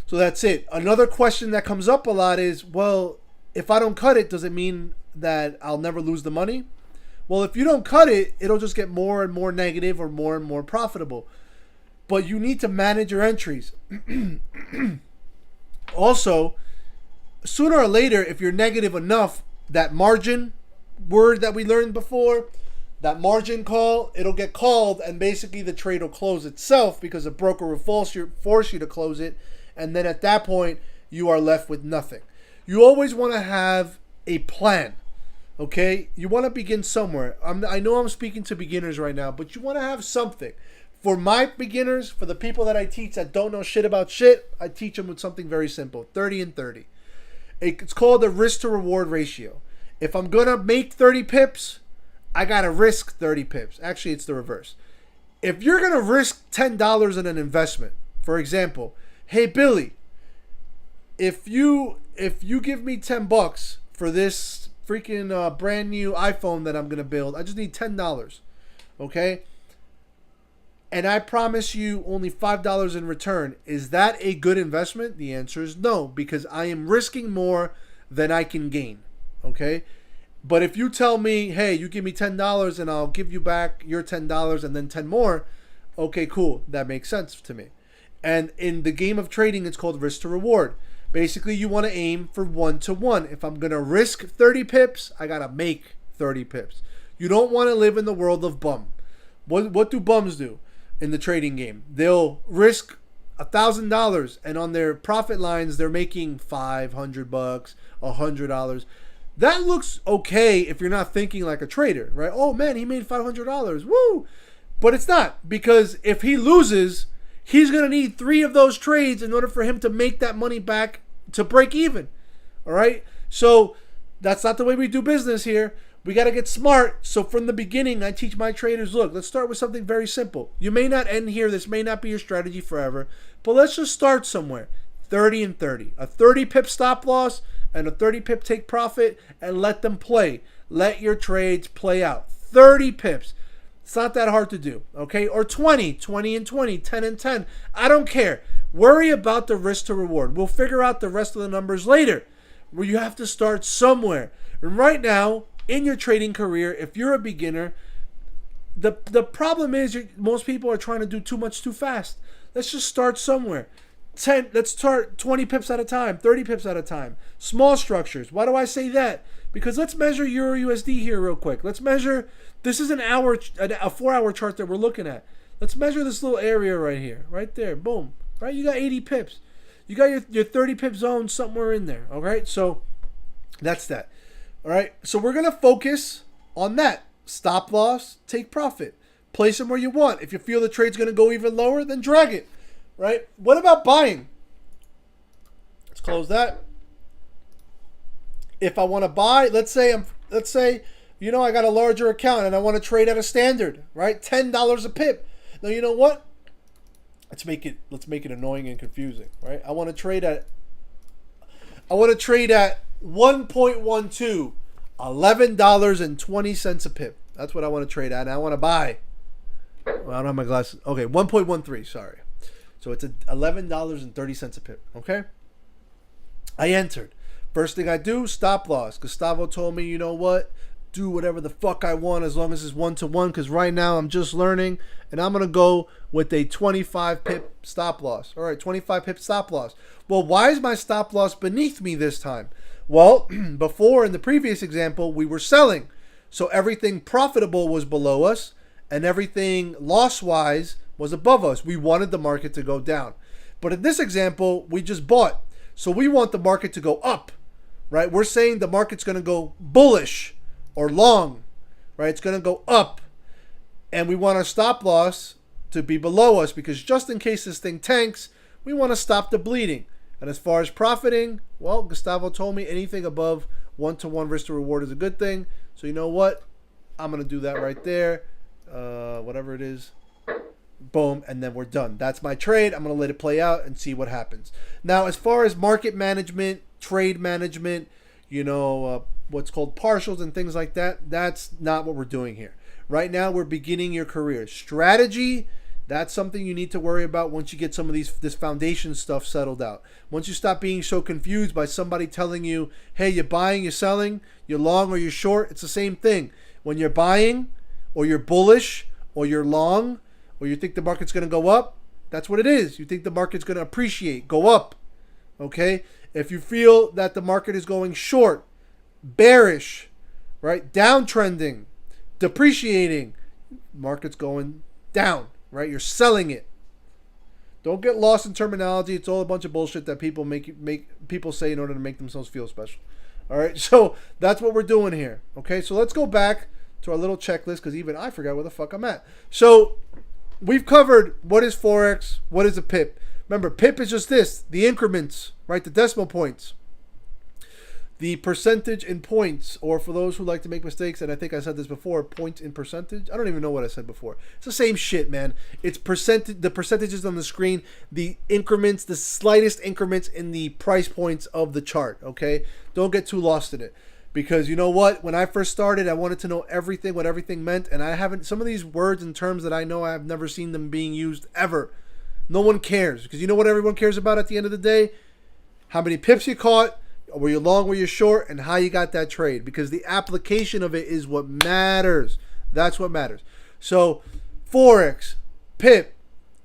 Speaker 1: So that's it. Another question that comes up a lot is, well, if I don't cut it, does it mean that I'll never lose the money? Well, if you don't cut it, it'll just get more and more negative or more profitable. But you need to manage your entries. Also, sooner or later, if you're negative enough, that margin word that we learned before, that margin call, it'll get called, and basically the trade will close itself because a broker will force you to close it, and then at that point, you are left with nothing. You always want to have a plan, okay? You want to begin somewhere. I know I'm speaking to beginners right now, but you want to have something. For my beginners, for the people that I teach that don't know shit about shit, I teach them with something very simple, 30 and 30. It's called the risk to reward ratio. If I'm going to make 30 pips, I got to risk 30 pips. Actually, it's the reverse. If you're going to risk $10 in an investment, for example, hey, Billy, if you give me $10 for this freaking brand new iPhone that I'm going to build, I just need $10, okay? And I promise you only $5 in return. Is that a good investment? The answer is no, because I am risking more than I can gain, okay? But if you tell me, hey, you give me $10 and I'll give you back your $10 and then 10 more, okay, cool. That makes sense to me. And in the game of trading, it's called risk to reward. Basically, you want to aim for 1-to-1. If I'm going to risk 30 pips, I got to make 30 pips. You don't want to live in the world of bum. What do bums do in the trading game? They'll risk $1,000 and on their profit lines, they're making $500, $100. That looks okay if you're not thinking like a trader, right? Oh man, he made $500. Woo! But it's not, because if he loses, he's going to need 3 of those trades in order for him to make that money back to break even. All right? So that's not the way we do business here. We got to get smart. So from the beginning, I teach my traders, look, let's start with something very simple. You may not end here. This may not be your strategy forever, but let's just start somewhere. 30 and 30. A 30 pip stop loss and a 30 pip take profit, and let them play. Let your trades play out. 30 pips. It's not that hard to do, okay? Or 20 and 20, 10 and 10. I don't care. Worry about the risk to reward. We'll figure out the rest of the numbers later. Where you have to start somewhere. And right now, in your trading career, if you're a beginner, the problem is most people are trying to do too much too fast. Let's just start somewhere. Let's start 20 pips at a time, 30 pips at a time. Small structures. Why do I say that? Because let's measure Euro USD here real quick. Let's measure, this is a 4-hour chart that we're looking at. Let's measure this little area right here, right there, boom. Right, you got 80 pips. You got your 30 pip zone somewhere in there, all right? So that's that, all right? So we're going to focus on that. Stop loss, take profit. Place them where you want. If you feel the trade's going to go even lower, then drag it. Right? What about buying? Let's close that. If I want to buy, let's say I got a larger account and I want to trade at a standard, right? $10 a pip. Now you know what? Let's make it annoying and confusing, right? I want to trade at 1.12, $11.20 a pip. That's what I want to trade at. And I want to buy. Well, I don't have my glasses. Okay, 1.13, sorry. So it's $11.30 a pip, okay? I entered. First thing I do, stop loss. Gustavo told me, you know what? Do whatever the fuck I want as long as it's 1-to-1, because right now I'm just learning, and I'm going to go with a 25 pip stop loss. All right, 25 pip stop loss. Well, why is my stop loss beneath me this time? Well, before in the previous example, we were selling. So everything profitable was below us, and everything loss-wise was above us. We wanted the market to go down. But in this example, we just bought. So we want the market to go up, right? We're saying the market's going to go bullish or long, right? It's going to go up. And we want our stop loss to be below us, because just in case this thing tanks, we want to stop the bleeding. And as far as profiting, well, Gustavo told me anything above 1-to-1 risk to reward is a good thing. So you know what? I'm going to do that right there. Whatever it is. Boom, and then we're done. That's my trade. I'm going to let it play out and see what happens. Now, as far as market management, trade management, what's called partials and things like that, that's not what we're doing here. Right now, we're beginning your career. Strategy, that's something you need to worry about once you get some of this foundation stuff settled out. Once you stop being so confused by somebody telling you, hey, you're buying, you're selling, you're long or you're short, it's the same thing. When you're buying or you're bullish or you're long, or you think the market's going to go up, that's what it is. You think the market's going to appreciate, go up, okay? If you feel that the market is going short, bearish, right, downtrending, depreciating, market's going down, right? You're selling it. Don't get lost in terminology. It's all a bunch of bullshit that people make people say in order to make themselves feel special. All right, so that's what we're doing here, okay? So let's go back to our little checklist, because even I forgot where the fuck I'm at. So we've covered what is Forex, what is a pip. Remember, pip is just this, the increments, right? The decimal points. The percentage in points, or for those who like to make mistakes, and I think I said this before, points in percentage. I don't even know what I said before. It's the same shit, man. It's percentage. The percentages on the screen, the increments, the slightest increments in the price points of the chart. Okay, don't get too lost in it, because you know what? When I first started, I wanted to know everything, what everything meant, and I haven't. Some of these words and terms that I know, I've never seen them being used ever. No one cares, because you know what everyone cares about at the end of the day? How many pips you caught. Were you long, were you short, and how you got that trade, because the application of it is what matters. That's what matters. So Forex, pip,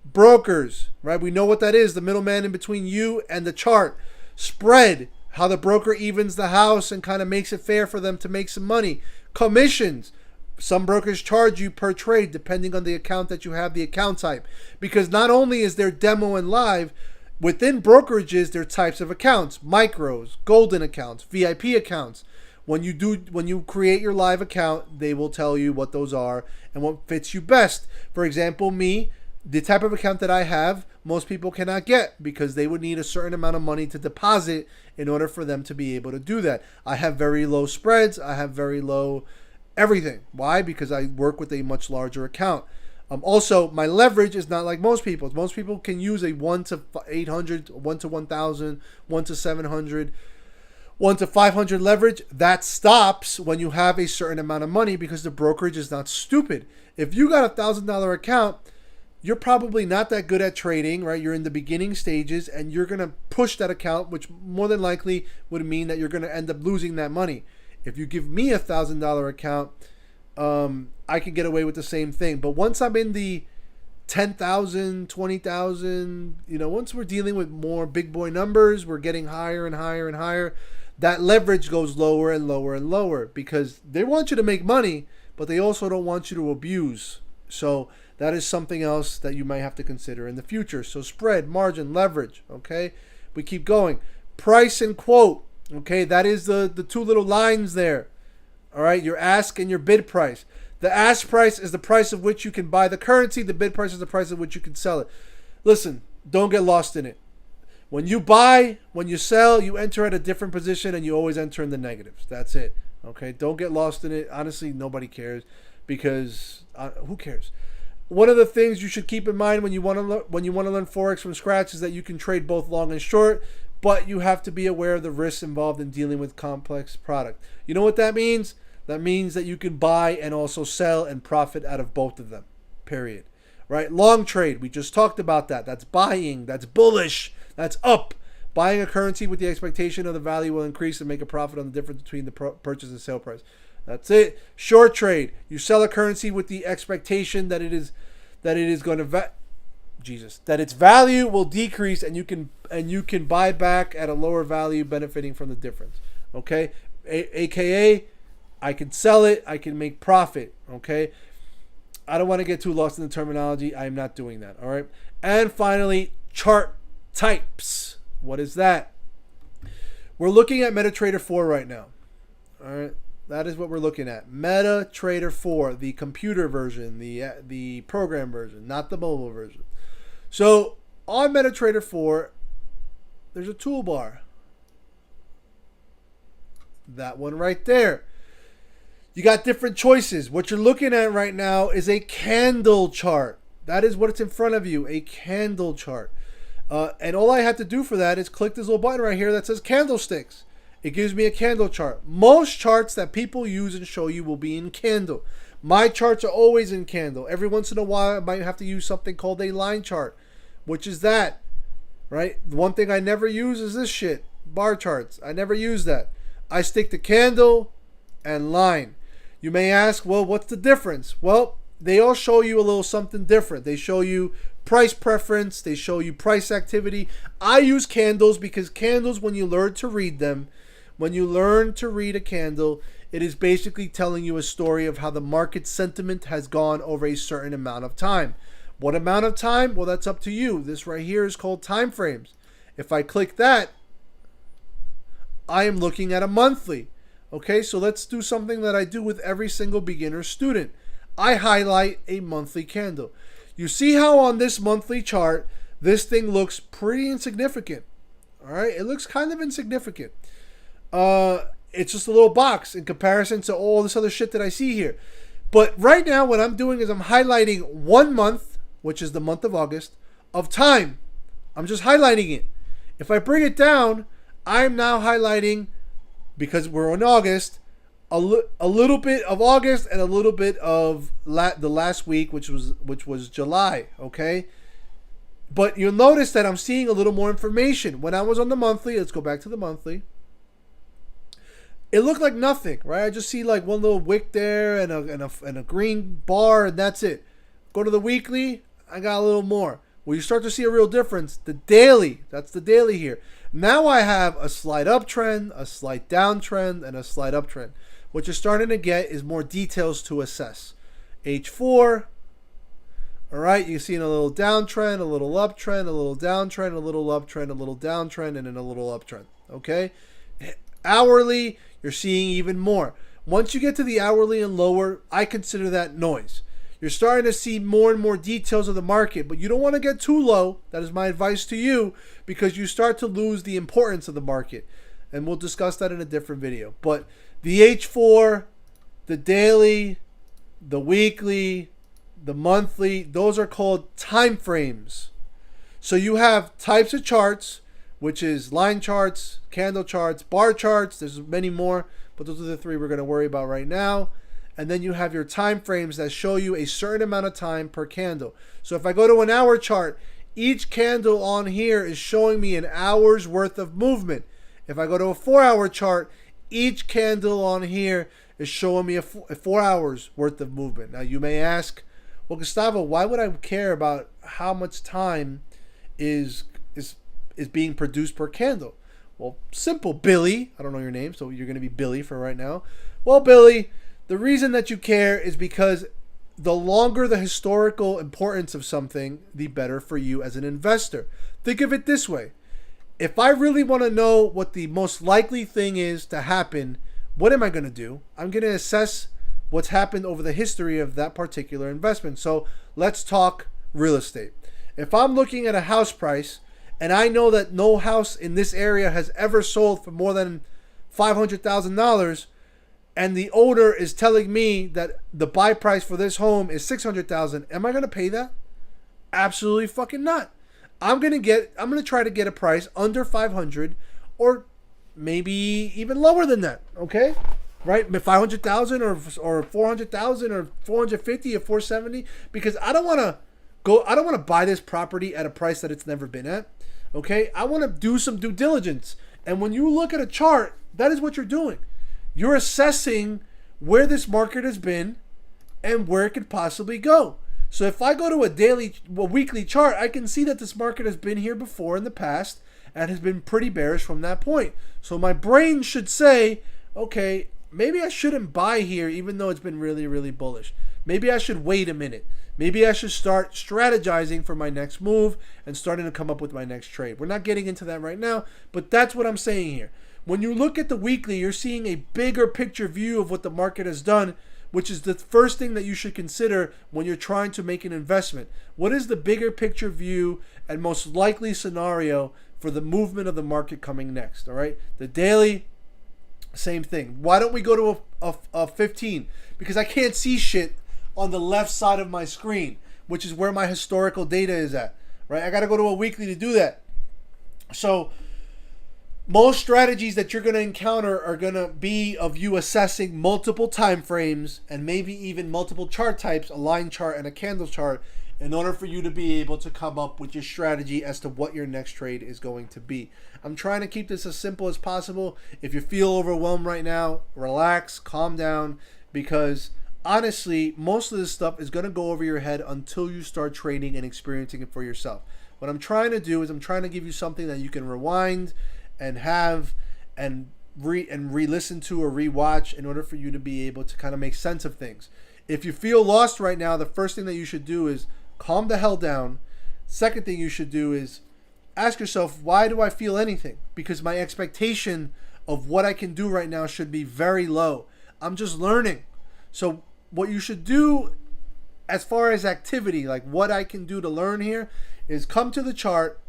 Speaker 1: brokers, right? We know what that is, the middleman in between you and the chart. Spread, how the broker evens the house and kind of makes it fair for them to make some money. Commissions, some brokers charge you per trade depending on the account that you have, the account type, because not only is there demo and live, within brokerages, there are types of accounts: micros, golden accounts, VIP accounts. When you create your live account, they will tell you what those are and what fits you best. For example, me, the type of account that I have, most people cannot get, because they would need a certain amount of money to deposit in order for them to be able to do that. I have very low spreads. I have very low everything. Why? Because I work with a much larger account. Also, my leverage is not like most people. Most people can use a 1 to 800, 1 to 1,000, 1 to 700, 1 to 500 leverage. That stops when you have a certain amount of money, because the brokerage is not stupid. If you got $1,000 account, you're probably not that good at trading, right? You're in the beginning stages, and you're going to push that account, which more than likely would mean that you're going to end up losing that money. If you give me $1,000 account, I can get away with the same thing. But once I'm in the 10,000, 20,000, once we're dealing with more big boy numbers, we're getting higher and higher and higher. That leverage goes lower and lower and lower, because they want you to make money, but they also don't want you to abuse. So that is something else that you might have to consider in the future. So spread, margin, leverage, okay? We keep going. Price and quote, okay? That is the two little lines there. All right, your ask and your bid price. The ask price is the price of which you can buy the currency. The bid price is the price of which you can sell it. Listen, don't get lost in it. When you buy, when you sell, you enter at a different position, and you always enter in the negatives. That's it. Okay, don't get lost in it. Honestly, nobody cares, because who cares? One of the things you should keep in mind when you want to learn Forex from scratch is that you can trade both long and short, but you have to be aware of the risks involved in dealing with complex product. You know what that means? That means that you can buy and also sell and profit out of both of them, period. Right? Long trade, we just talked about that. That's buying, that's bullish, that's up. Buying a currency with the expectation of the value will increase and make a profit on the difference between the purchase and sale price. That's it. Short trade, you sell a currency with the expectation that it is going to that its value will decrease, and you can buy back at a lower value, benefiting from the difference. Okay, AKA, I can sell it, I can make profit. Okay, I don't want to get too lost in the terminology. I am not doing that. All right, and finally, chart types. What is that? We're looking at MetaTrader 4 right now. All right, that is what we're looking at. MetaTrader 4, the computer version, the program version, not the mobile version. So on MetaTrader 4, there's a toolbar. That one right there. You got different choices. What you're looking at right now is a candle chart. That is what's in front of you, a candle chart. And all I have to do for that is click this little button right here that says candlesticks. It gives me a candle chart. Most charts that people use and show you will be in candle. My charts are always in candle. Every once in a while, I might have to use something called a line chart, which is that, right? The one thing I never use is this shit, bar charts. I never use that. I stick to candle and line. You may ask, well, what's the difference? Well, they all show you a little something different. They show you price preference. They show you price activity. I use candles because candles, when you learn to read them, when you learn to read a candle, it is basically telling you a story of how the market sentiment has gone over a certain amount of time. What amount of time? Well, that's up to you. This right here is called timeframes. If I click that, I am looking at a monthly. Okay, so let's do something that I do with every single beginner student. I highlight a monthly candle. You see how on this monthly chart, this thing looks pretty insignificant. All right, it looks kind of insignificant. it's just a little box in comparison to all this other shit that I see here. But right now, what I'm doing is I'm highlighting 1 month, which is the month of August, of time. I'm just highlighting it. If I bring it down, I'm now highlighting, because we're in August, a little bit of August and a little bit of the last week, which was July, okay? But you'll notice that I'm seeing a little more information. When I was on the monthly, let's go back to the monthly. It looked like nothing, right? I just see like one little wick there and a green bar, and that's it. Go to the weekly, I got a little more. Well, you start to see a real difference. The daily, that's the daily here. Now I have a slight uptrend, a slight downtrend, and a slight uptrend. What you're starting to get is more details to assess. H4, all right, you're seeing a little downtrend, a little uptrend, a little downtrend, a little uptrend, a little downtrend, and then a little uptrend, okay? Hourly, you're seeing even more. Once you get to the hourly and lower, I consider that noise. You're starting to see more and more details of the market, but you don't want to get too low. That is my advice to you, because you start to lose the importance of the market. And we'll discuss that in a different video. But the H4, the daily, the weekly, the monthly, those are called time frames. So you have types of charts, which is line charts, candle charts, bar charts. There's many more, but those are the three we're going to worry about right now. And then you have your time frames that show you a certain amount of time per candle. So if I go to an hour chart, each candle on here is showing me an hour's worth of movement. If I go to a 4-hour chart, each candle on here is showing me a 4 hours worth of movement. Now you may ask, well, Gustavo, why would I care about how much time is being produced per candle? Well, simple, Billy. I don't know your name, so you're going to be Billy for right now. Well, Billy, the reason that you care is because the longer the historical importance of something, the better for you as an investor. Think of it this way. If I really want to know what the most likely thing is to happen, what am I going to do? I'm going to assess what's happened over the history of that particular investment. So let's talk real estate. If I'm looking at a house price and I know that no house in this area has ever sold for more than $500,000, and the owner is telling me that the buy price for this home is $600,000, am I going to pay that? Absolutely fucking not. I'm going to try to get a price under 500 or maybe even lower than that, okay? Right? 500,000 or 400,000 or 450 or 470, because I don't want to buy this property at a price that it's never been at. Okay? I want to do some due diligence. And when you look at a chart, that is what you're doing. You're assessing where this market has been and where it could possibly go. So if I go to a weekly chart, I can see that this market has been here before in the past and has been pretty bearish from that point. So my brain should say, okay, maybe I shouldn't buy here even though it's been really, really bullish. Maybe I should wait a minute. Maybe I should start strategizing for my next move and starting to come up with my next trade. We're not getting into that right now, but that's what I'm saying here. When you look at the weekly, you're seeing a bigger picture view of what the market has done, which is the first thing that you should consider when you're trying to make an investment. What is the bigger picture view and most likely scenario for the movement of the market coming next? All right. The daily, same thing. Why don't we go to a 15? Because I can't see shit on the left side of my screen, which is where my historical data is at. Right. I got to go to a weekly to do that. So most strategies that you're going to encounter are going to be of you assessing multiple time frames and maybe even multiple chart types, a line chart and a candle chart, in order for you to be able to come up with your strategy as to what your next trade is going to be. I'm trying to keep this as simple as possible. If you feel overwhelmed right now, relax, calm down, because honestly, most of this stuff is going to go over your head until you start trading and experiencing it for yourself. What I'm trying to do is I'm trying to give you something that you can rewind and have and re-listen to or re-watch in order for you to be able to kind of make sense of things. If you feel lost right now, the first thing that you should do is calm the hell down. Second thing you should do is ask yourself, why do I feel anything? Because my expectation of what I can do right now should be very low. I'm just learning. So what you should do as far as activity, like what I can do to learn here, is come to the chart,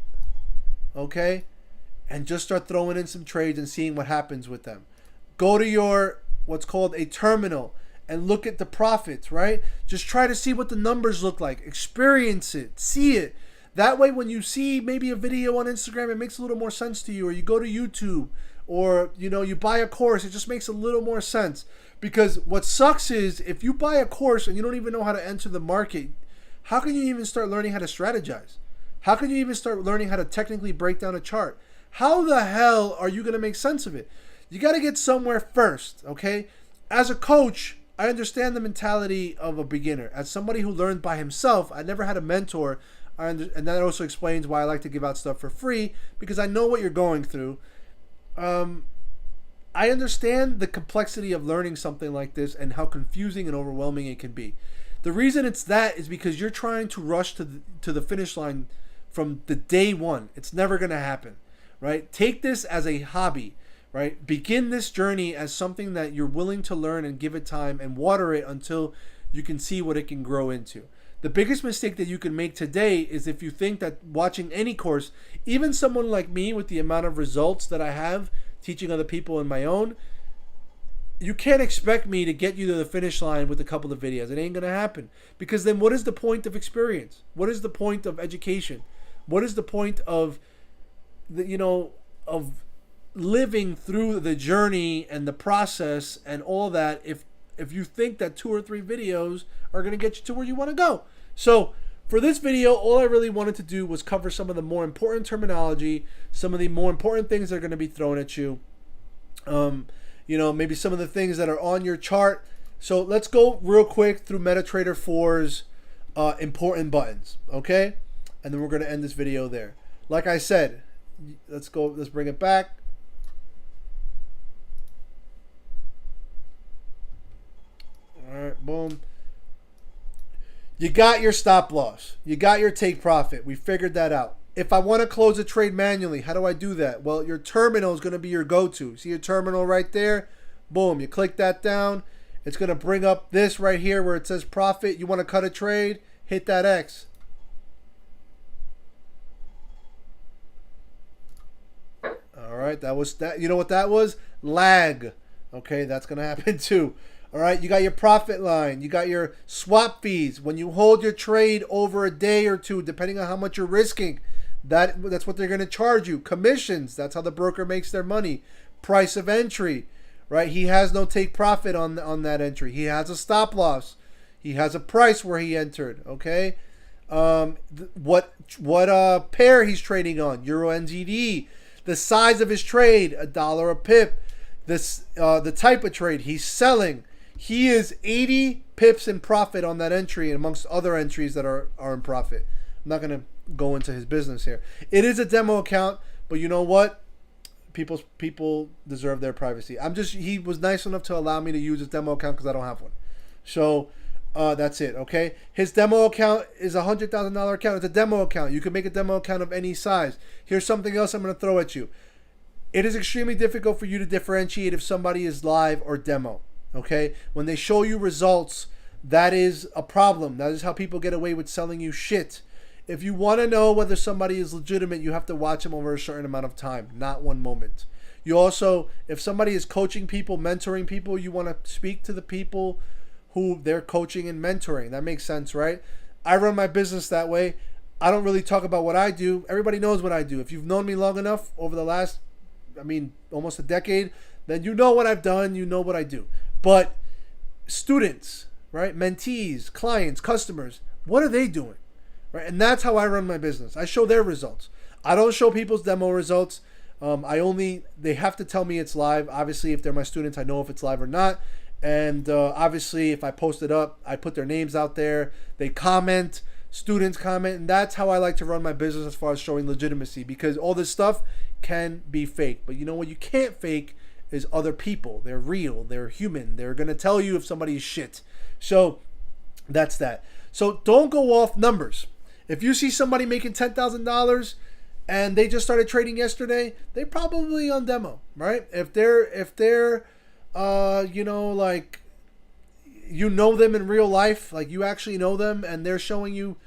Speaker 1: okay? and just start throwing in some trades and seeing what happens with them. Go to your what's called a terminal and look at the profits, right? Just try to see what the numbers look like. Experience it. See it. That way when you see maybe a video on Instagram, it makes a little more sense to you. Or you go to YouTube, or you buy a course, it just makes a little more sense. Because what sucks is if you buy a course and you don't even know how to enter the market, how can you even start learning how to strategize? How can you even start learning how to technically break down a chart? How the hell are you going to make sense of it? You got to get somewhere first, okay? As a coach, I understand the mentality of a beginner. As somebody who learned by himself, I never had a mentor, and that also explains why I like to give out stuff for free, because I know what you're going through. I understand the complexity of learning something like this and how confusing and overwhelming it can be. The reason it's that is because you're trying to rush to the finish line from the day one. It's never going to happen, right? Take this as a hobby, right? Begin this journey as something that you're willing to learn and give it time and water it until you can see what it can grow into. The biggest mistake that you can make today is if you think that watching any course, even someone like me with the amount of results that I have teaching other people and my own, you can't expect me to get you to the finish line with a couple of videos. It ain't going to happen. Because then what is the point of experience? What is the point of education? What is the point of of living through the journey and the process and all that if you think that 2 or 3 videos are going to get you to where you want to go? So for this video, all I really wanted to do was cover some of the more important terminology, some of the more important things that are going to be thrown at you. Maybe some of the things that are on your chart. So let's go real quick through MetaTrader 4's important buttons, okay? And then we're going to end this video there. Like I said, let's bring it back. All right, boom. You got your stop loss. You got your take profit. We figured that out. If I want to close a trade manually, how do I do that? Well, your terminal is going to be your go-to. See your terminal right there? Boom. You click that down. It's going to bring up this right here where it says profit. You want to cut a trade? Hit that X. All right. That was that. You know what that was? Lag. Okay. That's going to happen too. All right, you got your profit line. You got your swap fees. When you hold your trade over a day or two, depending on how much you're risking, that's what they're going to charge you. Commissions, that's how the broker makes their money. Price of entry, right? He has no take profit on that entry. He has a stop loss. He has a price where he entered, okay? What pair he's trading on, Euro NZD. The size of his trade, $1 a pip. The type of trade he's selling. He is 80 pips in profit on that entry amongst other entries that are in profit. I'm not going to go into his business here. It is a demo account, but you know what? People deserve their privacy. He was nice enough to allow me to use his demo account because I don't have one. So that's it, okay? His demo account is a $100,000 account. It's a demo account. You can make a demo account of any size. Here's something else I'm going to throw at you. It is extremely difficult for you to differentiate if somebody is live or demo. Okay, when they show you results, that is a problem. That is how people get away with selling you shit. If you want to know whether somebody is legitimate, you have to watch them over a certain amount of time, not one moment. You also, if somebody is coaching people, mentoring people, you want to speak to the people who they're coaching and mentoring. That makes sense, right? I run my business that way. I don't really talk about what I do. Everybody knows what I do. If you've known me long enough over the last, almost a decade, then you know what I've done, you know what I do. But students, right, mentees, clients, customers, what are they doing? Right? And that's how I run my business. I show their results. I don't show people's demo results. They have to tell me it's live. Obviously, if they're my students, I know if it's live or not. And obviously, if I post it up, I put their names out there. They comment, students comment, and that's how I like to run my business as far as showing legitimacy, because all this stuff can be fake. But you know what you can't fake is other people. They're real. They're human. They're going to tell you if somebody is shit. So that's that. So don't go off numbers. If you see somebody making $10,000 and they just started trading yesterday, they probably on demo, right? If they're them in real life, like you actually know them, and they're showing you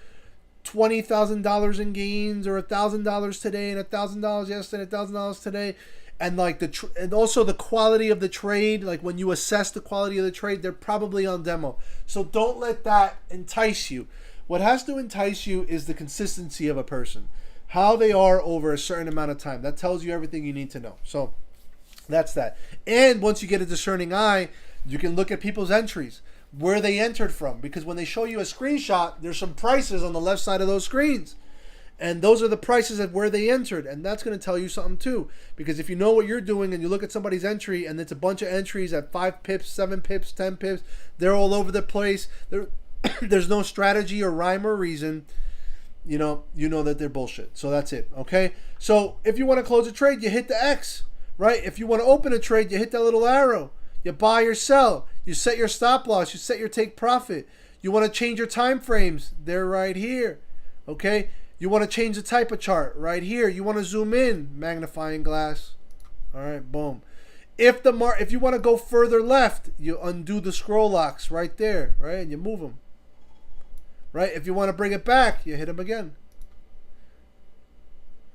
Speaker 1: $20,000 in gains, or $1,000 today and $1,000 yesterday, $1,000 today, and like and also the quality of the trade. Like when you assess the quality of the trade, they're probably on demo. So don't let that entice you. What has to entice you is the consistency of a person, how they are over a certain amount of time. That tells you everything you need to know. So that's that. And once you get a discerning eye, you can look at people's entries, where they entered from, because when they show you a screenshot, there's some prices on the left side of those screens, and those are the prices of where they entered, and that's going to tell you something too, because if you know what you're doing and you look at somebody's entry and it's a bunch of entries at 5 pips, 7 pips, 10 pips, they're all over the place, there's no strategy or rhyme or reason, you know that they're bullshit. So that's it. Okay, so if you want to close a trade, you hit the X, right? If you want to open a trade, you hit that little arrow. You buy or sell. You set your stop loss. You set your take profit. You want to change your time frames. They're right here. Okay? You want to change the type of chart. Right here. You want to zoom in. Magnifying glass. All right. Boom. If you want to go further left, you undo the scroll locks right there. Right? And you move them. Right? If you want to bring it back, you hit them again.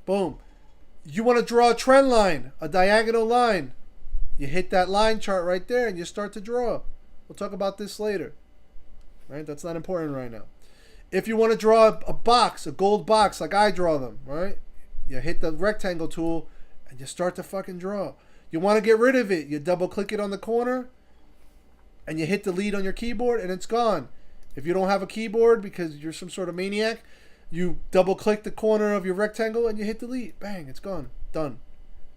Speaker 1: Boom. You want to draw a trend line. A diagonal line. You hit that line chart right there and you start to draw. We'll talk about this later. Right? That's not important right now. If you want to draw a box, a gold box like I draw them, right? You hit the rectangle tool and you start to fucking draw. You want to get rid of it. You double click it on the corner and you hit delete on your keyboard and it's gone. If you don't have a keyboard because you're some sort of maniac, you double click the corner of your rectangle and you hit delete. Bang, it's gone. Done.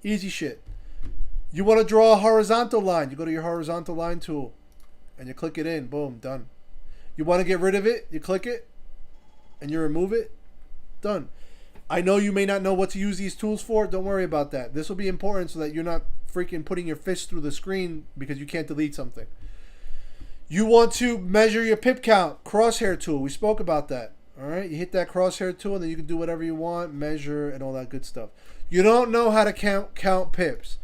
Speaker 1: Easy shit. You want to draw a horizontal line. You go to your horizontal line tool and you click it in. Boom, done. You want to get rid of it. You click it and you remove it. Done. I know you may not know what to use these tools for. Don't worry about that. This will be important so that you're not freaking putting your fist through the screen because you can't delete something. You want to measure your pip count. Crosshair tool. We spoke about that. All right. You hit that crosshair tool and then you can do whatever you want, measure and all that good stuff. You don't know how to count pips.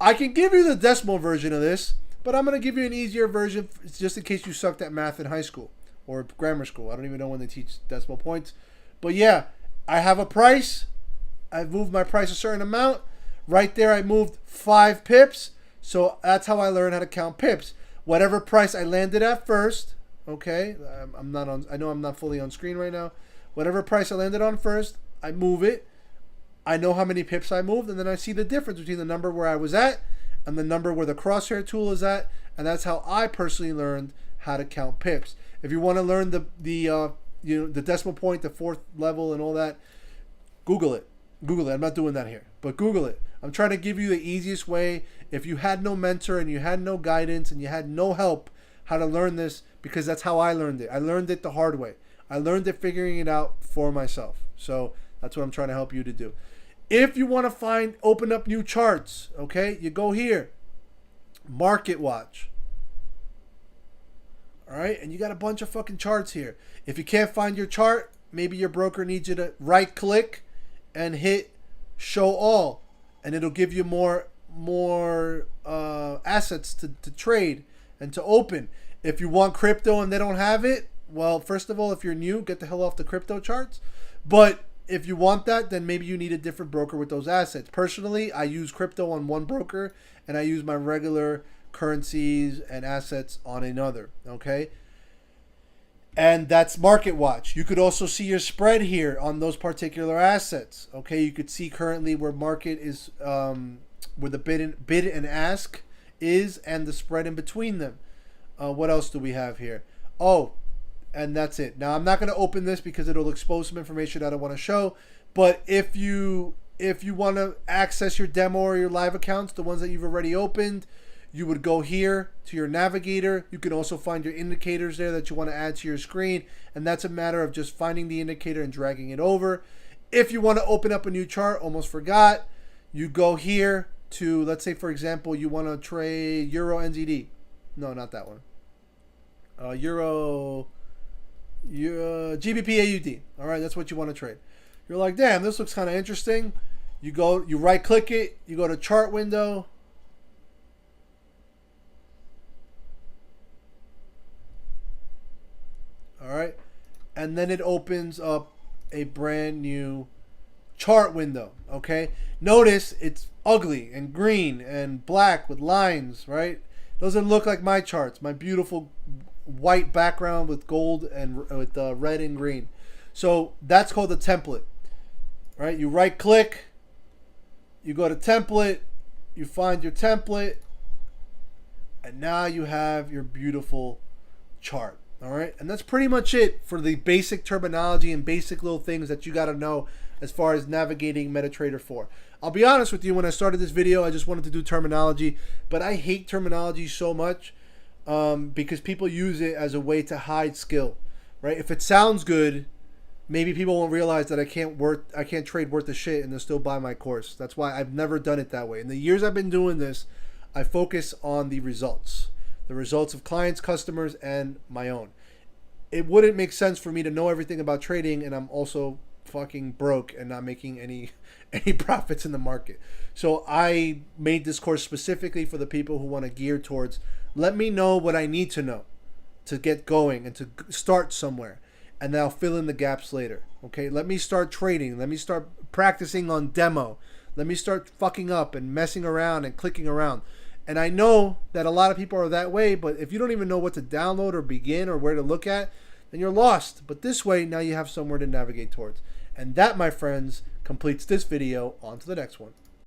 Speaker 1: I can give you the decimal version of this, but I'm going to give you an easier version just in case you sucked at math in high school or grammar school. I don't even know when they teach decimal points. But yeah, I have a price. I've moved my price a certain amount. Right there, I moved 5 pips. So that's how I learned how to count pips. Whatever price I landed at first, okay, I know I'm not fully on screen right now. Whatever price I landed on first, I move it. I know how many pips I moved, and then I see the difference between the number where I was at and the number where the crosshair tool is at, and that's how I personally learned how to count pips. If you want to learn the decimal point, the 4th level, and all that, Google it. Google it. I'm not doing that here, but Google it. I'm trying to give you the easiest way. If you had no mentor and you had no guidance and you had no help how to learn this, because that's how I learned it. I learned it the hard way. I learned it figuring it out for myself. So that's what I'm trying to help you to do. If you want to open up new charts, okay, you go here, Market Watch. All right, and you got a bunch of fucking charts here. If you can't find your chart, maybe your broker needs you to right click and hit Show All, and it'll give you more assets to trade and to open. If you want crypto and they don't have it, well, first of all, if you're new, get the hell off the crypto charts. But if you want that, then maybe you need a different broker with those assets. Personally, I use crypto on one broker and I use my regular currencies and assets on another, okay? And that's Market Watch. You could also see your spread here on those particular assets, okay? You could see currently where market is, where the bid and ask is, and the spread in between them. What else do we have here? Oh, and that's it. Now, I'm not going to open this because it'll expose some information I don't want to show. But if you want to access your demo or your live accounts, the ones that you've already opened, you would go here to your navigator. You can also find your indicators there that you want to add to your screen. And that's a matter of just finding the indicator and dragging it over. If you want to open up a new chart, almost forgot, you go here to, let's say, for example, you want to trade Euro NZD. No, not that one. GBP AUD. All right, that's what you want to trade. You're like, damn, this looks kind of interesting. You right click it, you go to chart window. All right, and then it opens up a brand new chart window. Okay, notice it's ugly and green and black with lines, right? Doesn't look like my charts, my beautiful white background with gold and with red and green. So that's called a template, right? You right click, you go to template, you find your template, and now you have your beautiful chart. All right, and that's pretty much it for the basic terminology and basic little things that you got to know as far as navigating MetaTrader 4. I'll be honest with you, when I started this video, I just wanted to do terminology, but I hate terminology so much because people use it as a way to hide skill, right? If it sounds good, maybe people won't realize that I can't trade worth a shit and they'll still buy my course. That's why I've never done it that way. In the years I've been doing this, I focus on the results of clients, customers, and my own. It wouldn't make sense for me to know everything about trading and I'm also fucking broke and not making any profits in the market. So I made this course specifically for the people who want to gear towards, let me know what I need to know to get going and to start somewhere, and then I'll fill in the gaps later. Okay, let me start trading, let me start practicing on demo, let me start fucking up and messing around and clicking around. And I know that a lot of people are that way, but if you don't even know what to download or begin or where to look at, then you're lost. But this way, now you have somewhere to navigate towards. And that, my friends, completes this video. On to the next one.